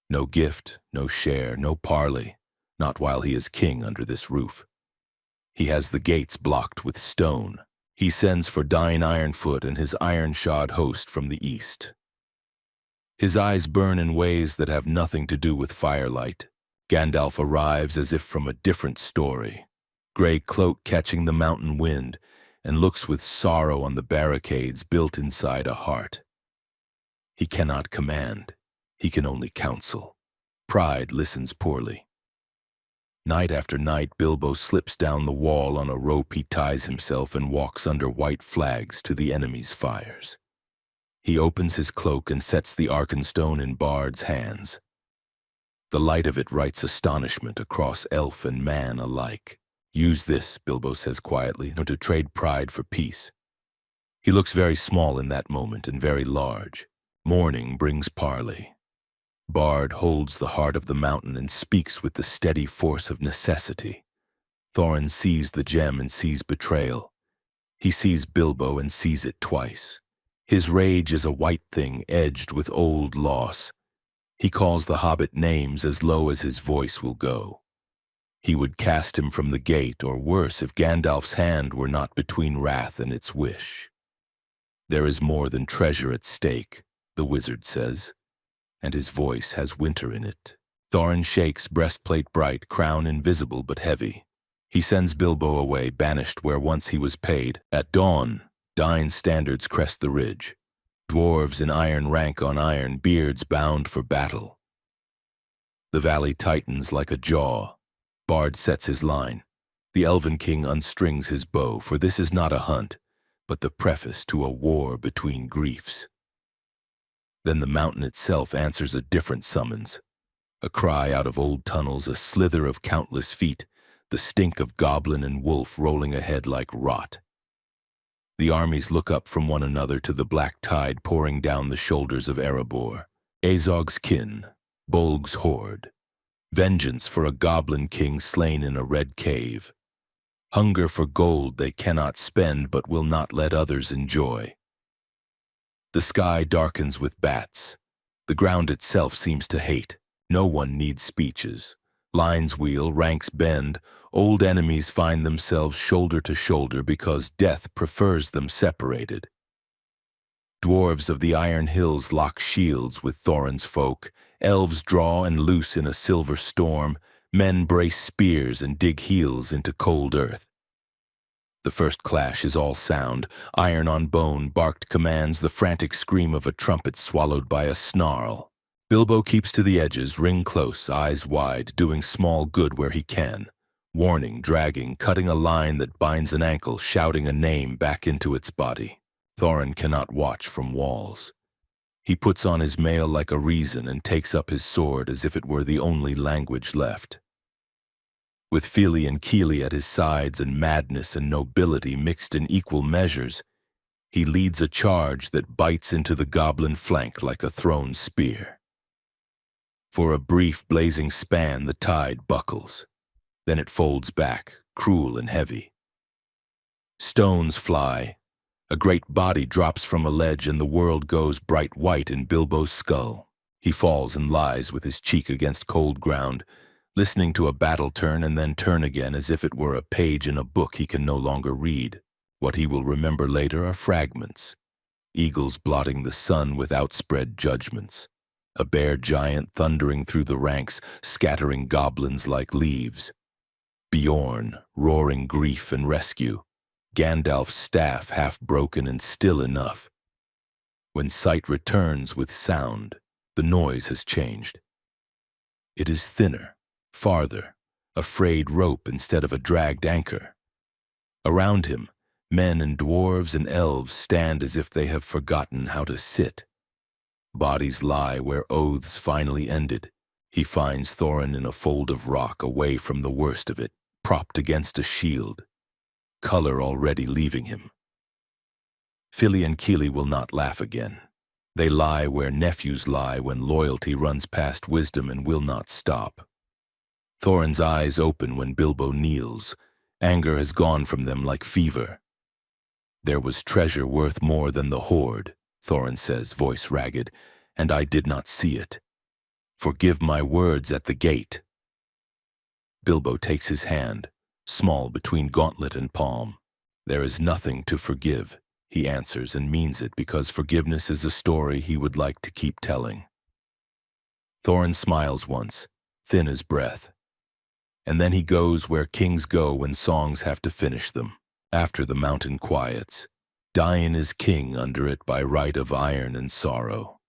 No gift, no share, no parley, not while he is king under this roof. He has the gates blocked with stone. He sends for Dine Ironfoot and his iron-shod host from the east. His eyes burn in ways that have nothing to do with firelight. Gandalf arrives as if from a different story, gray cloak catching the mountain wind, and looks with sorrow on the barricades built inside a heart. He cannot command. He can only counsel. Pride listens poorly. Night after night, Bilbo slips down the wall on a rope he ties himself and walks under white flags to the enemy's fires. He opens his cloak and sets the Arkenstone in Bard's hands. The light of it writes astonishment across elf and man alike. "Use this," Bilbo says quietly, "or to trade pride for peace." He looks very small in that moment and very large. Morning brings parley. Bard holds the heart of the mountain and speaks with the steady force of necessity. Thorin sees the gem and sees betrayal. He sees Bilbo and sees it twice. His rage is a white thing edged with old loss. He calls the Hobbit names as low as his voice will go. He would cast him from the gate, or worse, if Gandalf's hand were not between wrath and its wish. "There is more than treasure at stake," the wizard says, and his voice has winter in it. Thorin shakes, breastplate bright, crown invisible but heavy. He sends Bilbo away, banished where once he was paid. At dawn, Dain's standards crest the ridge. Dwarves in iron rank on iron, beards bound for battle. The valley tightens like a jaw. Bard sets his line. The Elven King unstrings his bow, for this is not a hunt, but the preface to a war between griefs. Then the mountain itself answers a different summons. A cry out of old tunnels, a slither of countless feet, the stink of goblin and wolf rolling ahead like rot. The armies look up from one another to the black tide pouring down the shoulders of Erebor. Azog's kin, Bolg's horde. Vengeance for a goblin king slain in a red cave. Hunger for gold they cannot spend but will not let others enjoy. The sky darkens with bats. The ground itself seems to hate. No one needs speeches. Lines wheel, ranks bend. Old enemies find themselves shoulder to shoulder because death prefers them separated. Dwarves of the Iron Hills lock shields with Thorin's folk. Elves draw and loose in a silver storm. Men brace spears and dig heels into cold earth. The first clash is all sound. Iron on bone, barked commands, the frantic scream of a trumpet swallowed by a snarl. Bilbo keeps to the edges, ring close, eyes wide, doing small good where he can. Warning, dragging, cutting a line that binds an ankle, shouting a name back into its body. Thorin cannot watch from walls. He puts on his mail like a reason and takes up his sword as if it were the only language left. With Fili and Kili at his sides and madness and nobility mixed in equal measures, he leads a charge that bites into the goblin flank like a thrown spear. For a brief blazing span the tide buckles. Then it folds back, cruel and heavy. Stones fly. A great body drops from a ledge and the world goes bright white in Bilbo's skull. He falls and lies with his cheek against cold ground, listening to a battle turn and then turn again as if it were a page in a book he can no longer read. What he will remember later are fragments. Eagles blotting the sun with outspread judgments. A bear giant thundering through the ranks, scattering goblins like leaves. Beorn, roaring grief and rescue. Gandalf's staff half broken and still enough. When sight returns with sound, the noise has changed. It is thinner, farther, a frayed rope instead of a dragged anchor. Around him, men and dwarves and elves stand as if they have forgotten how to sit. Bodies lie where oaths finally ended. He finds Thorin in a fold of rock away from the worst of it, propped against a shield. Color already leaving him. Fili and Kili will not laugh again. They lie where nephews lie when loyalty runs past wisdom and will not stop. Thorin's eyes open when Bilbo kneels. Anger has gone from them like fever. "There was treasure worth more than the hoard," Thorin says, voice ragged, "and I did not see it. Forgive my words at the gate." Bilbo takes his hand, small between gauntlet and palm. "There is nothing to forgive," he answers and means it because forgiveness is a story he would like to keep telling. Thorin smiles once, thin as breath. And then he goes where kings go when songs have to finish them, after the mountain quiets. Dain is king under it by right of iron and sorrow.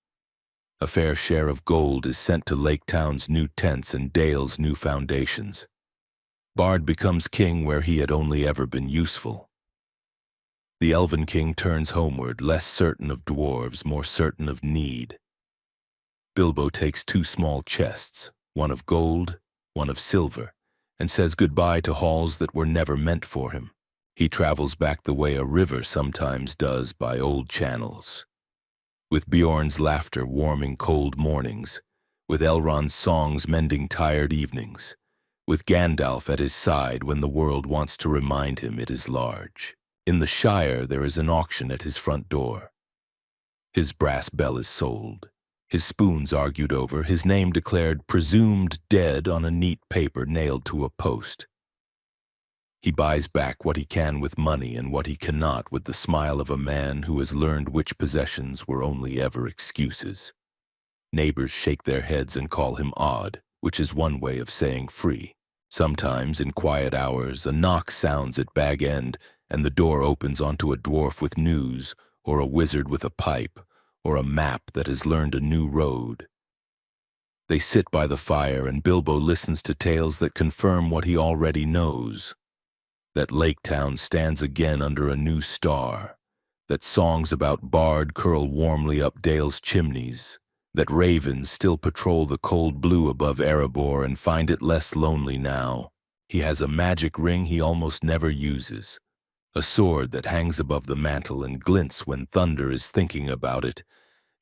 A fair share of gold is sent to Lake Town's new tents and Dale's new foundations. Bard becomes king where he had only ever been useful. The elven king turns homeward, less certain of dwarves, more certain of need. Bilbo takes 2 small chests, one of gold, one of silver, and says goodbye to halls that were never meant for him. He travels back the way a river sometimes does by old channels. With Beorn's laughter warming cold mornings, with Elrond's songs mending tired evenings, with Gandalf at his side when the world wants to remind him it is large. In the Shire there is an auction at his front door. His brass bell is sold, his spoons argued over, his name declared presumed dead on a neat paper nailed to a post. He buys back what he can with money and what he cannot with the smile of a man who has learned which possessions were only ever excuses. Neighbors shake their heads and call him odd, which is one way of saying free. Sometimes, in quiet hours, a knock sounds at Bag End, and the door opens onto a dwarf with news, or a wizard with a pipe, or a map that has learned a new road. They sit by the fire, and Bilbo listens to tales that confirm what he already knows. That Lake Town stands again under a new star, that songs about Bard curl warmly up Dale's chimneys, that ravens still patrol the cold blue above Erebor and find it less lonely now. He has a magic ring he almost never uses, a sword that hangs above the mantel and glints when thunder is thinking about it,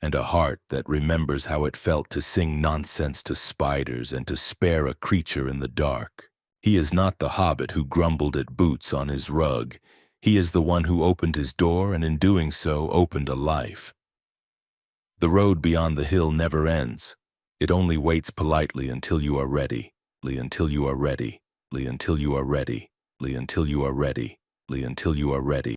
and a heart that remembers how it felt to sing nonsense to spiders and to spare a creature in the dark. He is not the hobbit who grumbled at boots on his rug. He is the one who opened his door and in doing so opened a life. The road beyond the hill never ends. It only waits politely until you are ready, until you are ready, until you are ready, until you are ready, until you are ready.